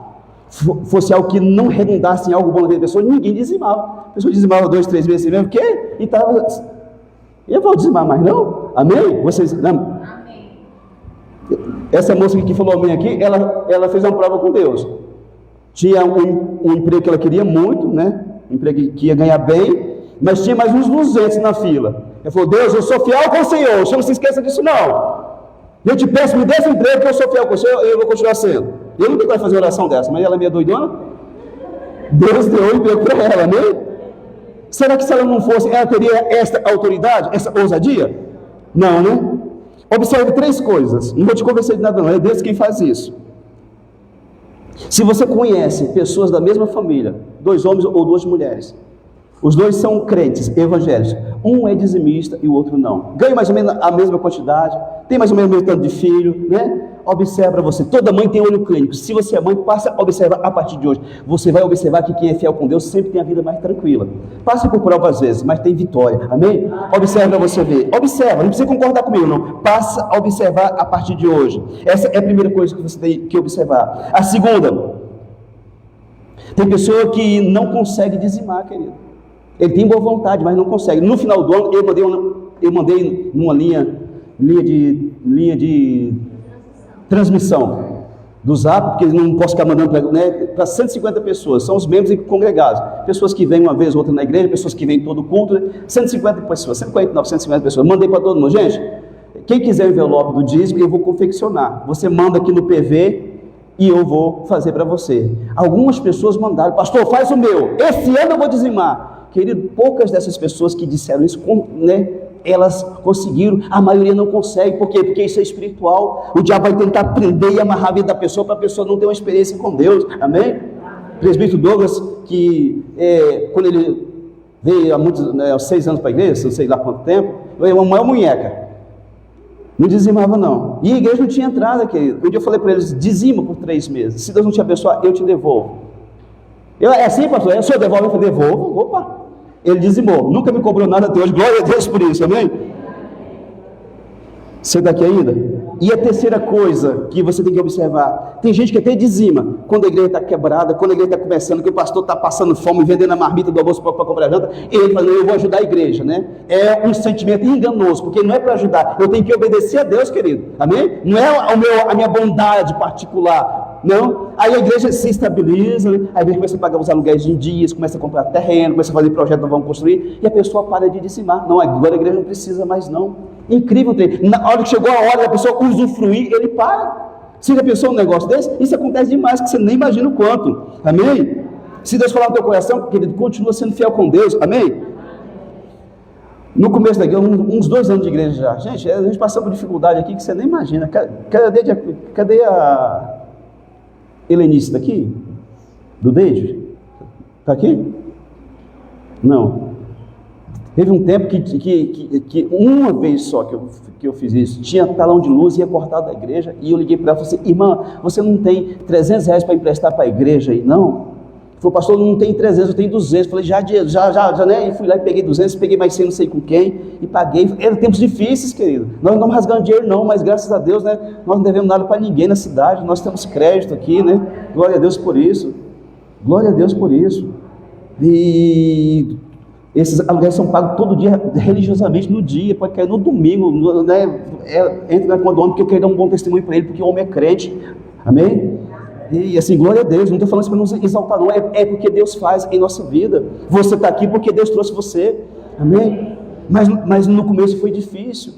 Speaker 1: fosse algo que não redundasse em algo bom na vida da pessoa, ninguém dizimava. A pessoa dizimava 2, 3 vezes assim mesmo, quê? E estava... Eu vou dizimar mais não? Amém? Vocês... Não. Amém. Essa moça que falou amém aqui, ela fez uma prova com Deus. Tinha um emprego que ela queria muito, né? Um emprego que ia ganhar bem, mas tinha mais uns 200 na fila. Ela falou, Deus, eu sou fiel com o Senhor, o Senhor não se esqueça disso não. Eu te peço, me dê esse emprego que eu sou fiel com o Senhor, eu vou continuar sendo. Eu não tenho que fazer oração dessa, mas ela é meio doidona. Deus deu o emprego para ela, né? Será que se ela não fosse, ela teria esta autoridade, essa ousadia? Não, né? Observe 3 coisas. Não vou te convencer de nada não, é Deus quem faz isso. Se você conhece pessoas da mesma família, 2 homens ou 2 mulheres, Os dois são crentes, evangélicos. Um é dizimista e o outro não. Ganha mais ou menos a mesma quantidade, tem mais ou menos o mesmo tanto de filho, né? Observa você, toda mãe tem olho clínico. Se você é mãe, passa a observar a partir de hoje. Você vai observar que quem é fiel com Deus sempre tem a vida mais tranquila. Passa por prova às vezes, mas tem vitória, amém? Observa para você ver, observa, não precisa concordar comigo não. Passa a observar a partir de hoje. Essa é a primeira coisa que você tem que observar. A segunda, tem pessoa que não consegue dizimar, querido. Ele tem boa vontade, mas não consegue. No final do ano, eu mandei numa linha de transmissão do Zap, porque não posso ficar mandando para 150 pessoas, são os membros congregados, pessoas que vêm uma vez ou outra na igreja, pessoas que vêm todo culto, 150 pessoas, 149, 150 pessoas, mandei para todo mundo. Gente, quem quiser o envelope do dízimo, eu vou confeccionar, você manda aqui no PV e eu vou fazer para você. Algumas pessoas mandaram, pastor, faz o meu, esse ano eu vou dizimar. Querido, poucas dessas pessoas que disseram isso, elas conseguiram, a maioria não consegue. Por quê? Porque isso é espiritual. O diabo vai tentar prender e amarrar a vida da pessoa para a pessoa não ter uma experiência com Deus, amém? Presbítero Douglas, que quando ele veio há 6 anos para a igreja, não sei lá quanto tempo, veio uma maior munheca, não dizimava não, e a igreja não tinha entrada, querido. Um dia eu falei para eles, dizima por 3 meses, se Deus não te abençoar, eu te devolvo. É assim, pastor? O senhor devolve? Eu falei, devolvo. Opa, ele dizimou, nunca me cobrou nada até hoje, glória a Deus por isso, amém? Você está aqui ainda? E a terceira coisa que você tem que observar, tem gente que até dizima, quando a igreja está quebrada, quando a igreja está começando, que o pastor está passando fome, vendendo a marmita do almoço para comprar janta, ele fala, eu vou ajudar a igreja, né? É um sentimento enganoso, porque não é para ajudar, eu tenho que obedecer a Deus, querido, amém? Não é a minha bondade particular, não, aí a igreja se estabiliza, né? A igreja começa a pagar os aluguéis em dias, começa a comprar terreno, começa a fazer projetos, vão construir, e a pessoa para de dizimar. Não, agora a igreja não precisa mais não. Incrível, na hora que chegou a hora da pessoa usufruir, ele para. Você já pensou um negócio desse? Isso acontece demais, que você nem imagina o quanto, amém? Se Deus falar no teu coração, querido, continua sendo fiel com Deus, amém? No começo da igreja, uns 2 anos de igreja já, gente, a gente passou por dificuldade aqui que você nem imagina. Cadê a Helenice daqui? Do David? Está aqui? Não. Teve um tempo que uma vez só que eu fiz isso, tinha talão de luz, ia cortar da igreja, e eu liguei para ela e falei assim, irmã, você não tem R$300 para emprestar para a igreja aí, não? Ele falou, pastor, não tem 300, eu tenho 200. Eu falei, já, né? E fui lá e peguei 200, peguei mais 100, não sei com quem, e paguei. Eram tempos difíceis, querido. Nós não estamos rasgando dinheiro não, mas graças a Deus, né? Nós não devemos nada para ninguém na cidade, nós temos crédito aqui, né? Glória a Deus por isso. Glória a Deus por isso. E esses aluguéis são pagos todo dia, religiosamente, no dia, pode cair no domingo, né? Entra na condomínio, porque eu quero dar um bom testemunho para ele, porque o homem é crente, amém? E assim, glória a Deus, não estou falando isso para nos exaltar não, é porque Deus faz em nossa vida. Você está aqui porque Deus trouxe você, amém? Mas no começo foi difícil,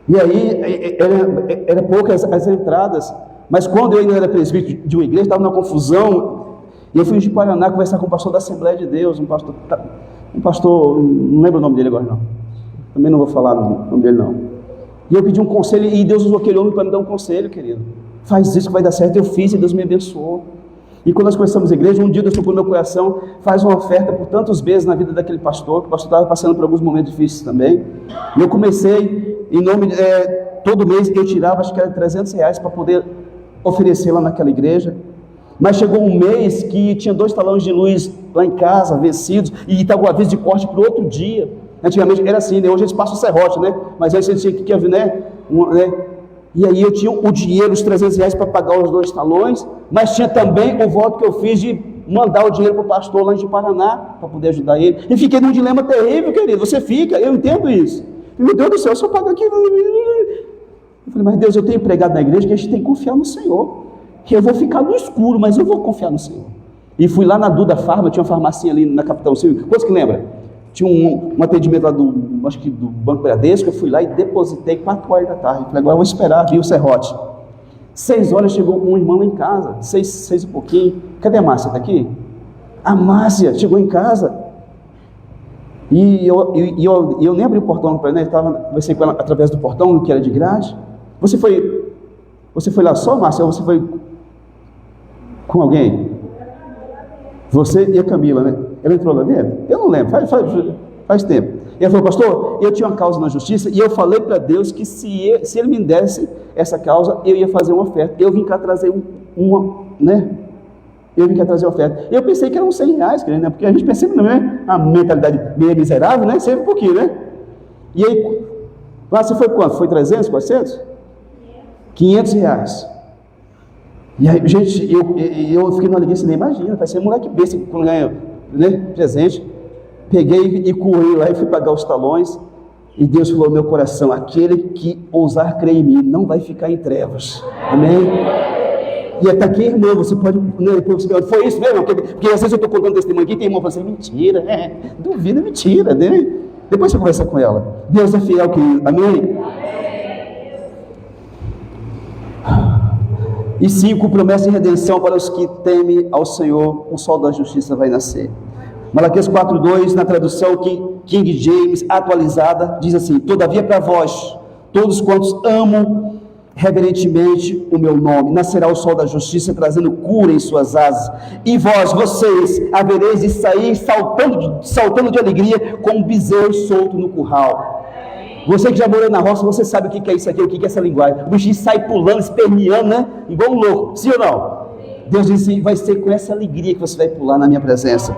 Speaker 1: e aí era poucas as entradas, mas quando eu ainda era presbítero de uma igreja, estava numa confusão, e eu fui de Paraná conversar com o pastor da Assembleia de Deus, um pastor, não lembro o nome dele agora não, também não vou falar o nome dele não, e eu pedi um conselho, e Deus usou aquele homem para me dar um conselho, querido, faz isso que vai dar certo. Eu fiz e Deus me abençoou. E quando nós começamos a igreja, um dia Deus tocou no meu coração, faz uma oferta por tantos meses na vida daquele pastor, que o pastor estava passando por alguns momentos difíceis também, e eu comecei, todo mês eu tirava, acho que era R$300 para poder oferecer lá naquela igreja. Mas chegou um mês que tinha 2 talões de luz lá em casa, vencidos, e estava o aviso de corte para o outro dia. Antigamente era assim, né? Hoje eles passam o serrote, né? Mas aí você tinha que ver, né? E aí eu tinha o dinheiro, os R$300 para pagar os 2 talões, mas tinha também o voto que eu fiz de mandar o dinheiro para o pastor lá de Paraná, para poder ajudar ele. E fiquei num dilema terrível, querido. Você fica, eu entendo isso. Meu Deus do céu, se eu pago aqui... Eu falei, mas Deus, eu tenho pregado na igreja que a gente tem que confiar no Senhor. Que eu vou ficar no escuro, mas eu vou confiar no Senhor. E fui lá na Duda Farma, tinha uma farmacinha ali na Capitão Silvio. Quantos que lembra? Tinha um atendimento lá do Banco Bradesco, eu fui lá e depositei 4 horas da tarde. Falei, agora eu vou esperar vir o serrote. 6 horas chegou um irmão lá em casa, 6 e pouquinho. Cadê a Márcia? Está aqui? A Márcia chegou em casa. E eu nem abri o portão para ela, né? Conversei com ela através do portão, que era de grade. Você foi lá só, Márcia, ou você foi com alguém? Você e a Camila, né? Ela entrou lá dentro? Eu não lembro, faz tempo. E ela falou, pastor, eu tinha uma causa na justiça e eu falei para Deus que se ele me desse essa causa, eu ia fazer uma oferta. Eu vim cá trazer Eu vim cá trazer oferta. Eu pensei que eram R$100, né? Porque a gente pensa sempre, né? A mentalidade meio miserável, né? Sempre um pouquinho, né? E aí, você foi quanto? Foi 300, 400? R$500. E aí, gente, eu fiquei numa alegria, você nem imagina, vai ser moleque besta quando ganha, né, presente. Peguei e corri lá e fui pagar os talões. E Deus falou no meu coração, aquele que ousar crer em mim não vai ficar em trevas. Amém? E até aqui, irmão, você pode, né, depois você foi isso mesmo? Porque às vezes eu estou contando testemunho aqui, tem irmão falando assim, mentira, duvida, mentira, né? Depois você conversa com ela. Deus é fiel, querido. Amém? E 5, promessa de redenção para os que temem ao Senhor, o sol da justiça vai nascer. Malaquias 4:2, na tradução King James atualizada, diz assim, todavia para vós, todos quantos amam reverentemente o meu nome, nascerá o sol da justiça, trazendo cura em suas asas, e vocês, havereis de sair saltando de alegria, como um bezerro solto no curral. Você que já morou na roça, você sabe o que é isso aqui, o que é essa linguagem. O bichinho sai pulando, esperneando, né? Igual um louco, sim ou não? Deus disse, vai ser com essa alegria que você vai pular na minha presença.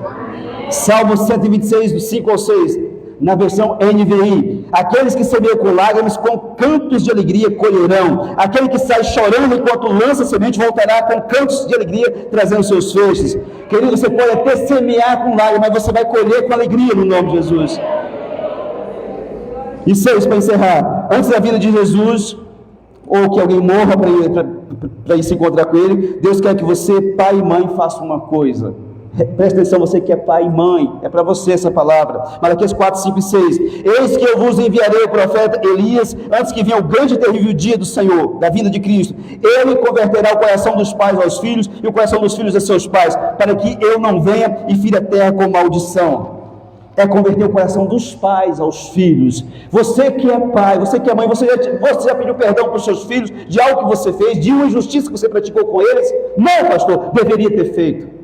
Speaker 1: Salmo 126, do 5 ao 6, na versão NVI, aqueles que semeiam com lágrimas, com cantos de alegria colherão. Aquele que sai chorando enquanto lança semente, voltará com cantos de alegria, trazendo seus feixes. Querido, você pode até semear com lágrimas, mas você vai colher com alegria no nome de Jesus. E 6, para encerrar, antes da vida de Jesus, ou que alguém morra para ir se encontrar com ele, Deus quer que você, pai e mãe, faça uma coisa. Presta atenção, você que é pai e mãe, é para você essa palavra. Malaquias 4, 5 e 6. Eis que eu vos enviarei o profeta Elias, antes que venha o grande e terrível dia do Senhor, da vinda de Cristo. Ele converterá o coração dos pais aos filhos, e o coração dos filhos a seus pais, para que eu não venha e fira a terra com maldição. É converter o coração dos pais aos filhos. Você que é pai, você que é mãe, você já pediu perdão para os seus filhos de algo que você fez, de uma injustiça que você praticou com eles? Não, pastor, deveria ter feito.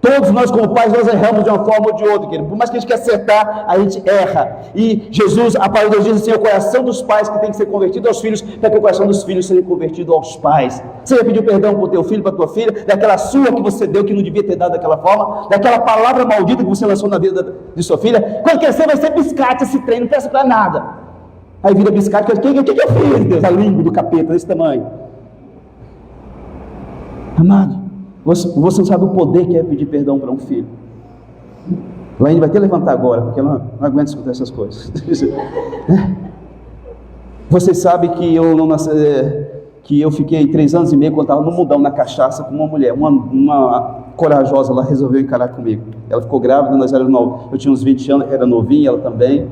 Speaker 1: Todos nós como pais, nós erramos de uma forma ou de outra, querido. Por mais que a gente quer acertar, a gente erra. E Jesus, a palavra de Deus diz assim, é o coração dos pais que tem que ser convertido aos filhos, para que o coração dos filhos seja convertido aos pais. Você já pediu perdão para o teu filho, para a tua filha, daquela sua que você deu, que não devia ter dado daquela forma, daquela palavra maldita que você lançou na vida de sua filha? Quando crescer vai ser biscate esse trem, não presta para nada. Aí vira biscate, o que eu fiz, Deus? A língua do capeta, desse tamanho. Amado, você não sabe o poder que é pedir perdão para um filho. Laine vai ter que levantar agora, porque ela não aguenta escutar essas coisas. Você sabe que eu não nasci, que eu fiquei 3 anos e meio quando estava no mundão, na cachaça, com uma mulher, uma corajosa, ela resolveu encarar comigo. Ela ficou grávida, nós éramos novos, eu tinha uns 20 anos, era novinha, ela também,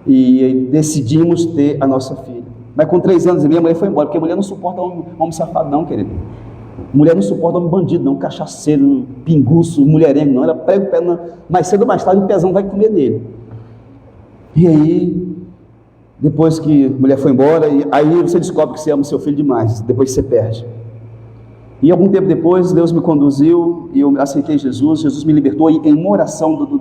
Speaker 1: e decidimos ter a nossa filha. Mas com 3 anos e meio a mulher foi embora, porque a mulher não suporta homem safado não, querido. Mulher não suporta homem bandido não, cachaceiro, pinguço, mulherengo não. Ela pega o pé, mais cedo ou mais tarde o pezão vai comer nele. E aí, depois que a mulher foi embora, aí você descobre que você ama o seu filho demais, depois você perde. E algum tempo depois, Deus me conduziu e eu aceitei Jesus. Jesus me libertou em uma oração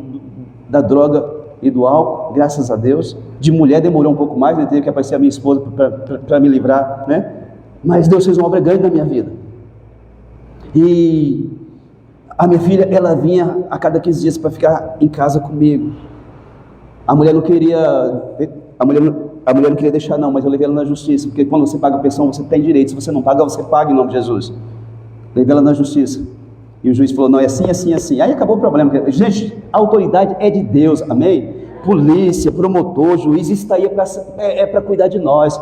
Speaker 1: da droga e do álcool, graças a Deus. De mulher demorou um pouco mais, teve que aparecer a minha esposa para me livrar, né? Mas Deus fez uma obra grande na minha vida. E a minha filha, ela vinha a cada 15 dias para ficar em casa comigo. A mulher não queria deixar não, mas eu levei ela na justiça, porque quando você paga a pensão, você tem direito. Se você não paga, você paga em nome de Jesus. Levei ela na justiça. E o juiz falou, não, é assim, assim, assim. Aí acabou o problema. Gente, a autoridade é de Deus, amém? Polícia, promotor, juiz, isso aí é para cuidar de nós.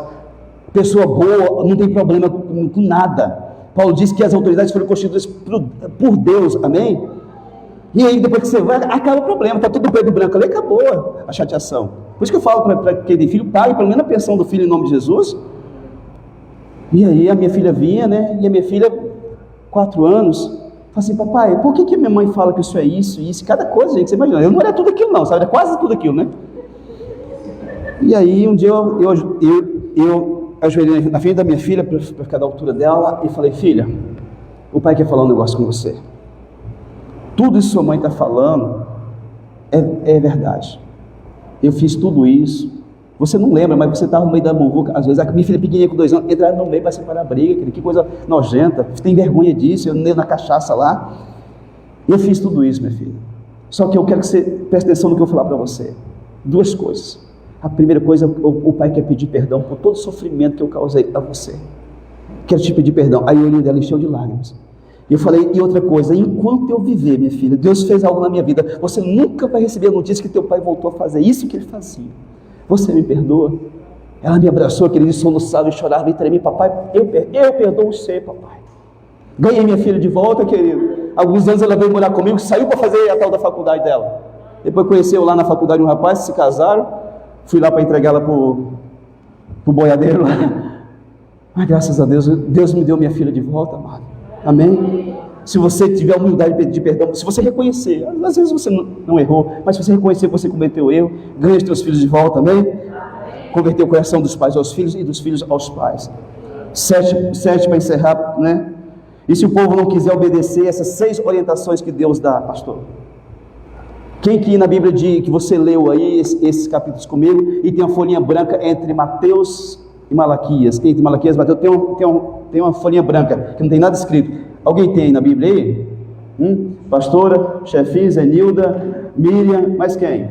Speaker 1: Pessoa boa, não tem problema com nada. Paulo diz que as autoridades foram constituídas por Deus, amém? E aí depois que você vai, acaba o problema, está tudo preto e branco ali, acabou a chateação. Por isso que eu falo para quem tem filho, pague pelo menos a pensão do filho em nome de Jesus. E aí a minha filha vinha, né? E a minha filha, 4 anos, fala assim, papai, por que minha mãe fala que isso é isso, isso, cada coisa, gente, você imagina, eu não era tudo aquilo não, sabe, era quase tudo aquilo, né? E aí um dia eu ajoelhei na frente da minha filha para ficar da altura dela e falei, filha, o pai quer falar um negócio com você. Tudo isso que sua mãe está falando é verdade. Eu fiz tudo isso. Você não lembra, mas você estava no meio da muvuca. Às vezes a minha filha pequenininha com 2 anos entrava no meio para separar a briga. Que coisa nojenta. Tem vergonha disso. Eu na cachaça lá. Eu fiz tudo isso, minha filha. Só que eu quero que você preste atenção no que eu vou falar para você. 2 coisas. A primeira coisa, o pai quer pedir perdão por todo o sofrimento que eu causei a você. Quero te pedir perdão. Aí o olho dela encheu de lágrimas. E eu falei, e outra coisa, enquanto eu viver, minha filha, Deus fez algo na minha vida, você nunca vai receber a notícia que teu pai voltou a fazer isso que ele fazia. Você me perdoa? Ela me abraçou, aquele soluçava e chorava e tremia. Papai, eu perdoo você, papai. Ganhei minha filha de volta, querido. Alguns anos ela veio morar comigo, saiu para fazer a tal da faculdade dela. Depois conheceu lá na faculdade um rapaz, se casaram. Fui lá para entregar ela pro boiadeiro lá. Mas graças a Deus, Deus me deu minha filha de volta, amado. Amém? Se você tiver a humildade de pedir perdão, se você reconhecer, às vezes você não errou, mas se você reconhecer que você cometeu erro, ganha os teus filhos de volta, amém? Converter o coração dos pais aos filhos e dos filhos aos pais. 7 para encerrar, né? E se o povo não quiser obedecer essas 6 orientações que Deus dá, pastor? Quem que na Bíblia que você leu aí, esses capítulos comigo, e tem uma folhinha branca entre Mateus e Malaquias? Entre Malaquias e Mateus tem uma folhinha branca, que não tem nada escrito. Alguém tem aí na Bíblia aí? Pastora, Chefi, Zenilda, Miriam, mais quem?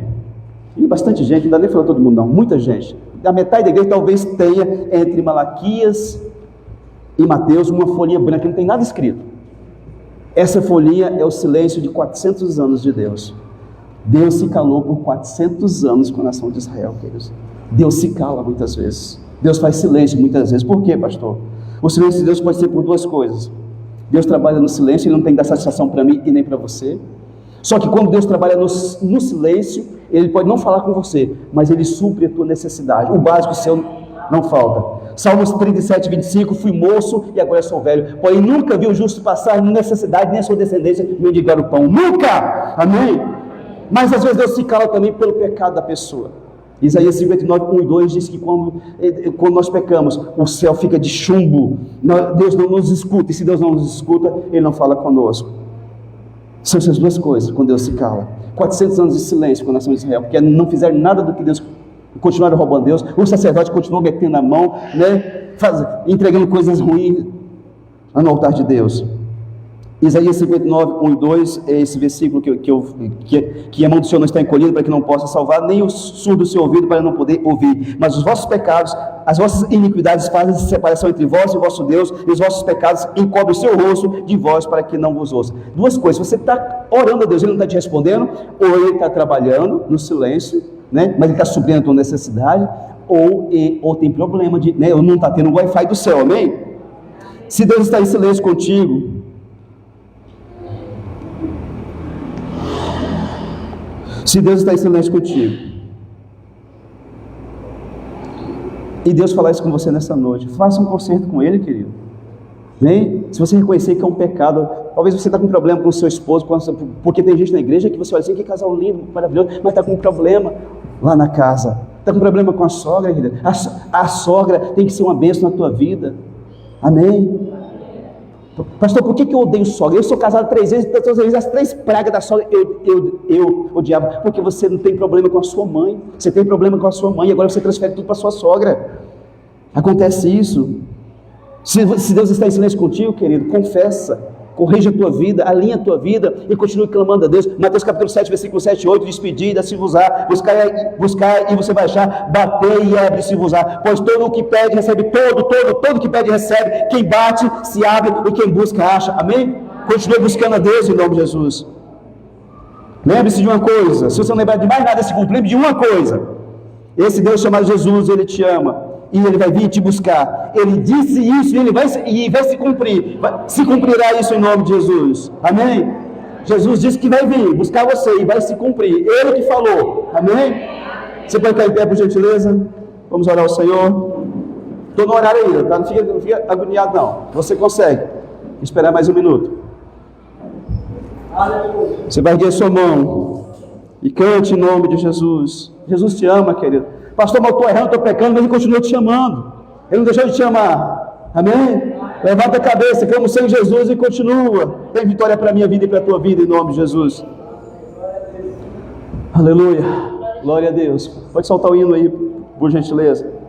Speaker 1: E bastante gente, não dá nem para falar todo mundo não, muita gente. A metade da igreja talvez tenha entre Malaquias e Mateus uma folhinha branca, que não tem nada escrito. Essa folhinha é o silêncio de 400 anos de Deus. Deus se calou por 400 anos com a nação de Israel, queridos. Deus se cala muitas vezes. Deus faz silêncio muitas vezes. Por quê, pastor? O silêncio de Deus pode ser por 2 coisas. Deus trabalha no silêncio, Ele não tem que dar satisfação para mim e nem para você. Só que quando Deus trabalha no silêncio, Ele pode não falar com você, mas Ele supre a tua necessidade. O básico seu não falta. Salmos 37, 25, fui moço e agora sou velho, porém nunca vi o justo passar necessidade, nem a sua descendência mendigar o pão. Nunca! Amém? Mas às vezes Deus se cala também pelo pecado da pessoa. Isaías 59, 1 e 2 diz que quando nós pecamos, o céu fica de chumbo. Deus não nos escuta, e se Deus não nos escuta, Ele não fala conosco. São essas 2 coisas, quando Deus se cala. 400 anos de silêncio com a nação de Israel, porque não fizeram nada do que Deus, continuaram roubando Deus. O sacerdote continuou metendo a mão, né, entregando coisas ruins no altar de Deus. Isaías 59, 1 e 2, é esse versículo que a mão do Senhor não está encolhida para que não possa salvar, nem o surdo do seu ouvido para não poder ouvir. Mas os vossos pecados, as vossas iniquidades fazem separação entre vós e o vosso Deus, e os vossos pecados encobrem o seu rosto de vós para que não vos ouça. 2 coisas, você está orando a Deus, Ele não está te respondendo, ou Ele está trabalhando no silêncio, né? Mas Ele está suprindo a tua necessidade, ou tem problema, né? Ou não está tendo o Wi-Fi do céu, amém? Se Deus está em silêncio contigo, se Deus está em silêncio contigo, e Deus falar isso com você nessa noite, faça um concerto com Ele, querido. Vem, se você reconhecer que é um pecado, talvez você está com um problema com o seu esposo, porque tem gente na igreja que você olha assim, que casal lindo, maravilhoso, mas está com um problema lá na casa, está com um problema com a sogra, querido. A sogra tem que ser uma bênção na tua vida, amém? Pastor, por que eu odeio sogra? Eu sou casado 3 vezes, todas as vezes as 3 pragas da sogra eu odiava, porque você não tem problema com a sua mãe, você tem problema com a sua mãe, agora você transfere tudo para a sua sogra. Acontece isso. Se Deus está em silêncio contigo, querido, confessa, corrija a tua vida, alinha a tua vida e continue clamando a Deus. Mateus capítulo 7, versículo 7 e 8, despedida, se vos há, buscar e você vai achar, bater e abre-se-vos-á, pois todo o que pede recebe, todo que pede recebe, quem bate se abre e quem busca acha, amém? Continue buscando a Deus em nome de Jesus. Lembre-se de uma coisa, se você não lembrar de mais nada desse culto, lembre de uma coisa, esse Deus chamado Jesus, Ele te ama, e Ele vai vir te buscar. Ele disse isso e vai se cumprir. Se cumprirá isso em nome de Jesus. Amém? Jesus disse que vai vir buscar você e vai se cumprir. Ele que falou. Amém? Você pode cair em pé, por gentileza? Vamos orar ao Senhor. Estou no horário ainda, tá? Não fica agoniado não. Você consegue. Esperar mais 1 minuto. Você vai erguer sua mão e cante em nome de Jesus. Jesus te ama, querido. Pastor, mas eu estou errando, estou pecando, mas Ele continua te chamando. Ele não deixou de te amar. Amém? Levanta a cabeça, clama o Senhor Jesus e continua. Tem vitória para a minha vida e para a tua vida, em nome de Jesus. Aleluia. Glória a Deus. Pode soltar o hino aí, por gentileza.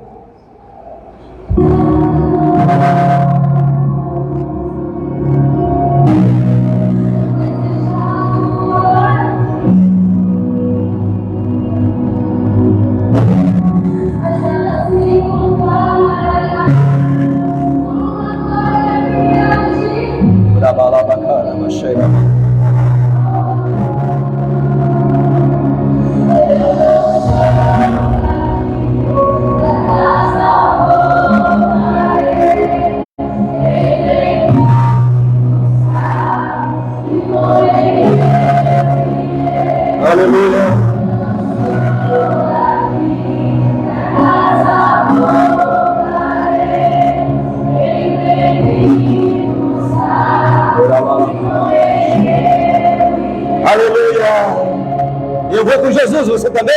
Speaker 1: Eu vou com Jesus, você também?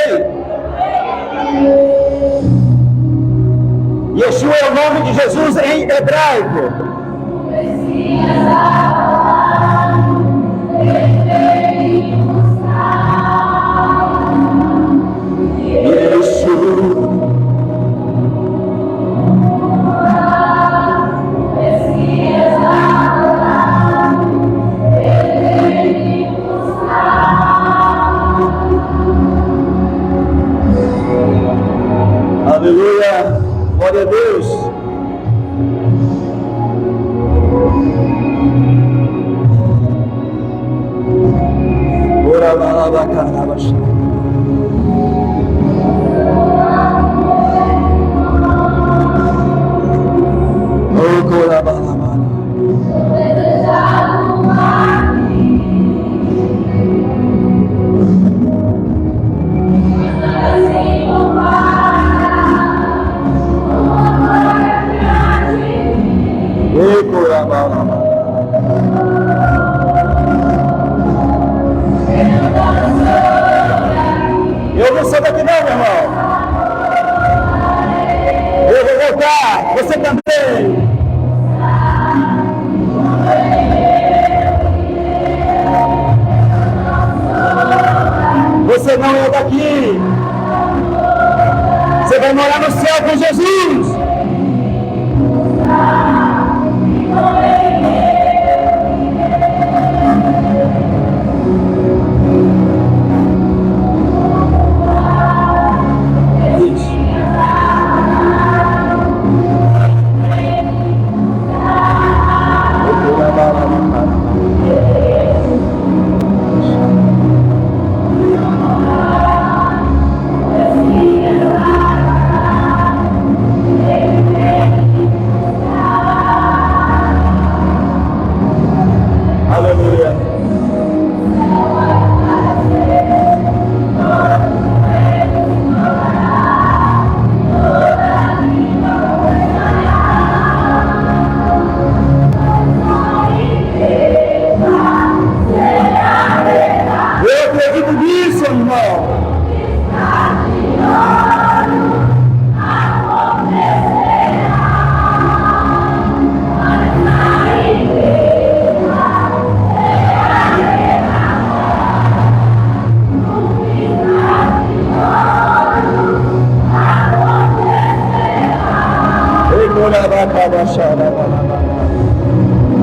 Speaker 1: Yeshua é o nome de Jesus em hebraico. Aleluia, glória a Deus. Ora balaba carabas. Oh, ora balaba. Eu não sou daqui não, meu irmão. Eu vou voltar, você também. Você não é daqui. Você vai morar no céu com Jesus.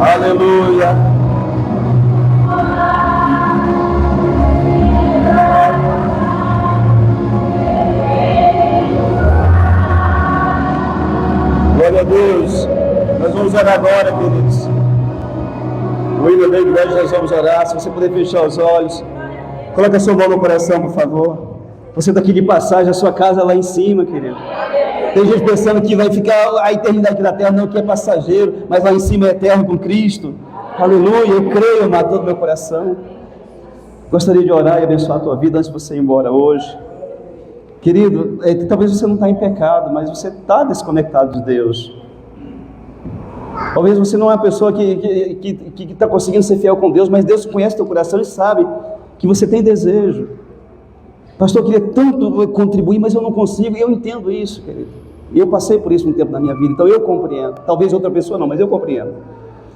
Speaker 1: Aleluia. Glória a Deus. Nós vamos orar agora, queridos. O hino da igreja, nós vamos orar. Se você puder fechar os olhos, coloque a sua mão no coração, por favor. Você está aqui de passagem, a sua casa lá em cima, querido. Tem gente pensando que vai ficar a eternidade aqui na terra, não, que é passageiro, mas lá em cima é eterno com Cristo. Aleluia, eu creio, amado, todo meu coração. Gostaria de orar e abençoar a tua vida antes de você ir embora hoje. Querido, talvez você não está em pecado, mas você está desconectado de Deus. Talvez você não é uma pessoa que está conseguindo ser fiel com Deus, mas Deus conhece teu coração e sabe que você tem desejo. Pastor, eu queria tanto contribuir, mas eu não consigo, e eu entendo isso, querido. Eu passei por isso um tempo na minha vida, então eu compreendo. Talvez outra pessoa não, mas eu compreendo.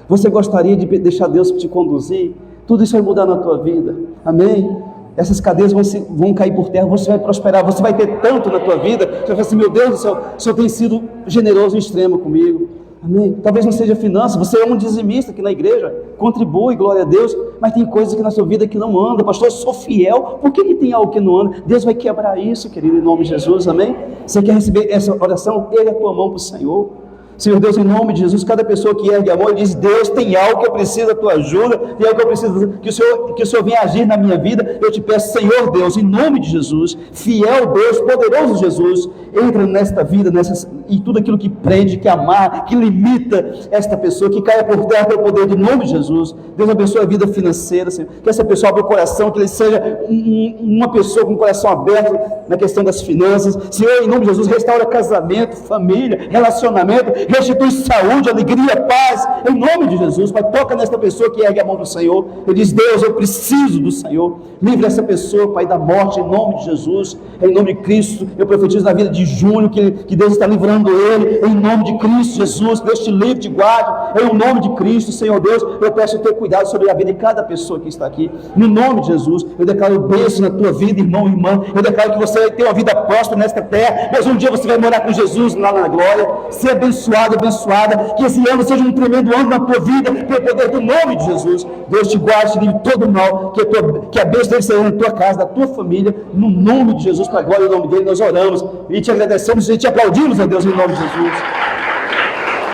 Speaker 1: Você gostaria de deixar Deus te conduzir? Tudo isso vai mudar na tua vida. Amém? Essas cadeias vão cair por terra, você vai prosperar, você vai ter tanto na tua vida, você vai falar assim, meu Deus do céu, o Senhor tem sido generoso e extremo comigo. Amém? Talvez não seja finanças, você é um dizimista aqui na igreja, contribui, glória a Deus, mas tem coisas que na sua vida que não andam. Pastor, eu sou fiel, por que tem algo que não anda? Deus vai quebrar isso, querido, em nome de Jesus, amém? Você quer receber essa oração? Ergue a tua mão para o Senhor. Senhor Deus, em nome de Jesus, cada pessoa que ergue a mão e diz, Deus, tem algo que eu preciso da tua ajuda, tem algo que eu preciso, que o Senhor venha agir na minha vida, eu te peço, Senhor Deus, em nome de Jesus, fiel Deus, poderoso Jesus, entra nesta vida, e tudo aquilo que prende, que amarra, que limita esta pessoa, que caia por terra pelo poder do nome de Jesus. Deus abençoe a vida financeira, Senhor, que essa pessoa abra o coração, que ele seja uma pessoa com o coração aberto na questão das finanças. Senhor, em nome de Jesus, restaura casamento, família, relacionamento, restitui saúde, alegria, paz, em nome de Jesus. Pai, toca nesta pessoa que ergue a mão do Senhor, ele diz, Deus, eu preciso do Senhor, livre essa pessoa, Pai, da morte, em nome de Jesus, em nome de Cristo. Eu profetizo na vida de Júnior, que Deus está livrando ele, em nome de Cristo Jesus, que Deus te livre, te guarde, em nome de Cristo, Senhor Deus, eu peço ter cuidado sobre a vida de cada pessoa que está aqui, no nome de Jesus. Eu declaro bênção na tua vida, irmão e irmã, eu declaro que você vai ter uma vida próspera nesta terra, mas um dia você vai morar com Jesus lá na glória, ser abençoado, abençoada, que esse ano seja um tremendo ano na tua vida, pelo poder do nome de Jesus. Deus te guarde, te livre de todo mal, que a bênção deve ser na tua casa, na tua família, no nome de Jesus, para a glória do nome dele, nós oramos e te agradecemos e te aplaudimos, a Deus, em nome de Jesus.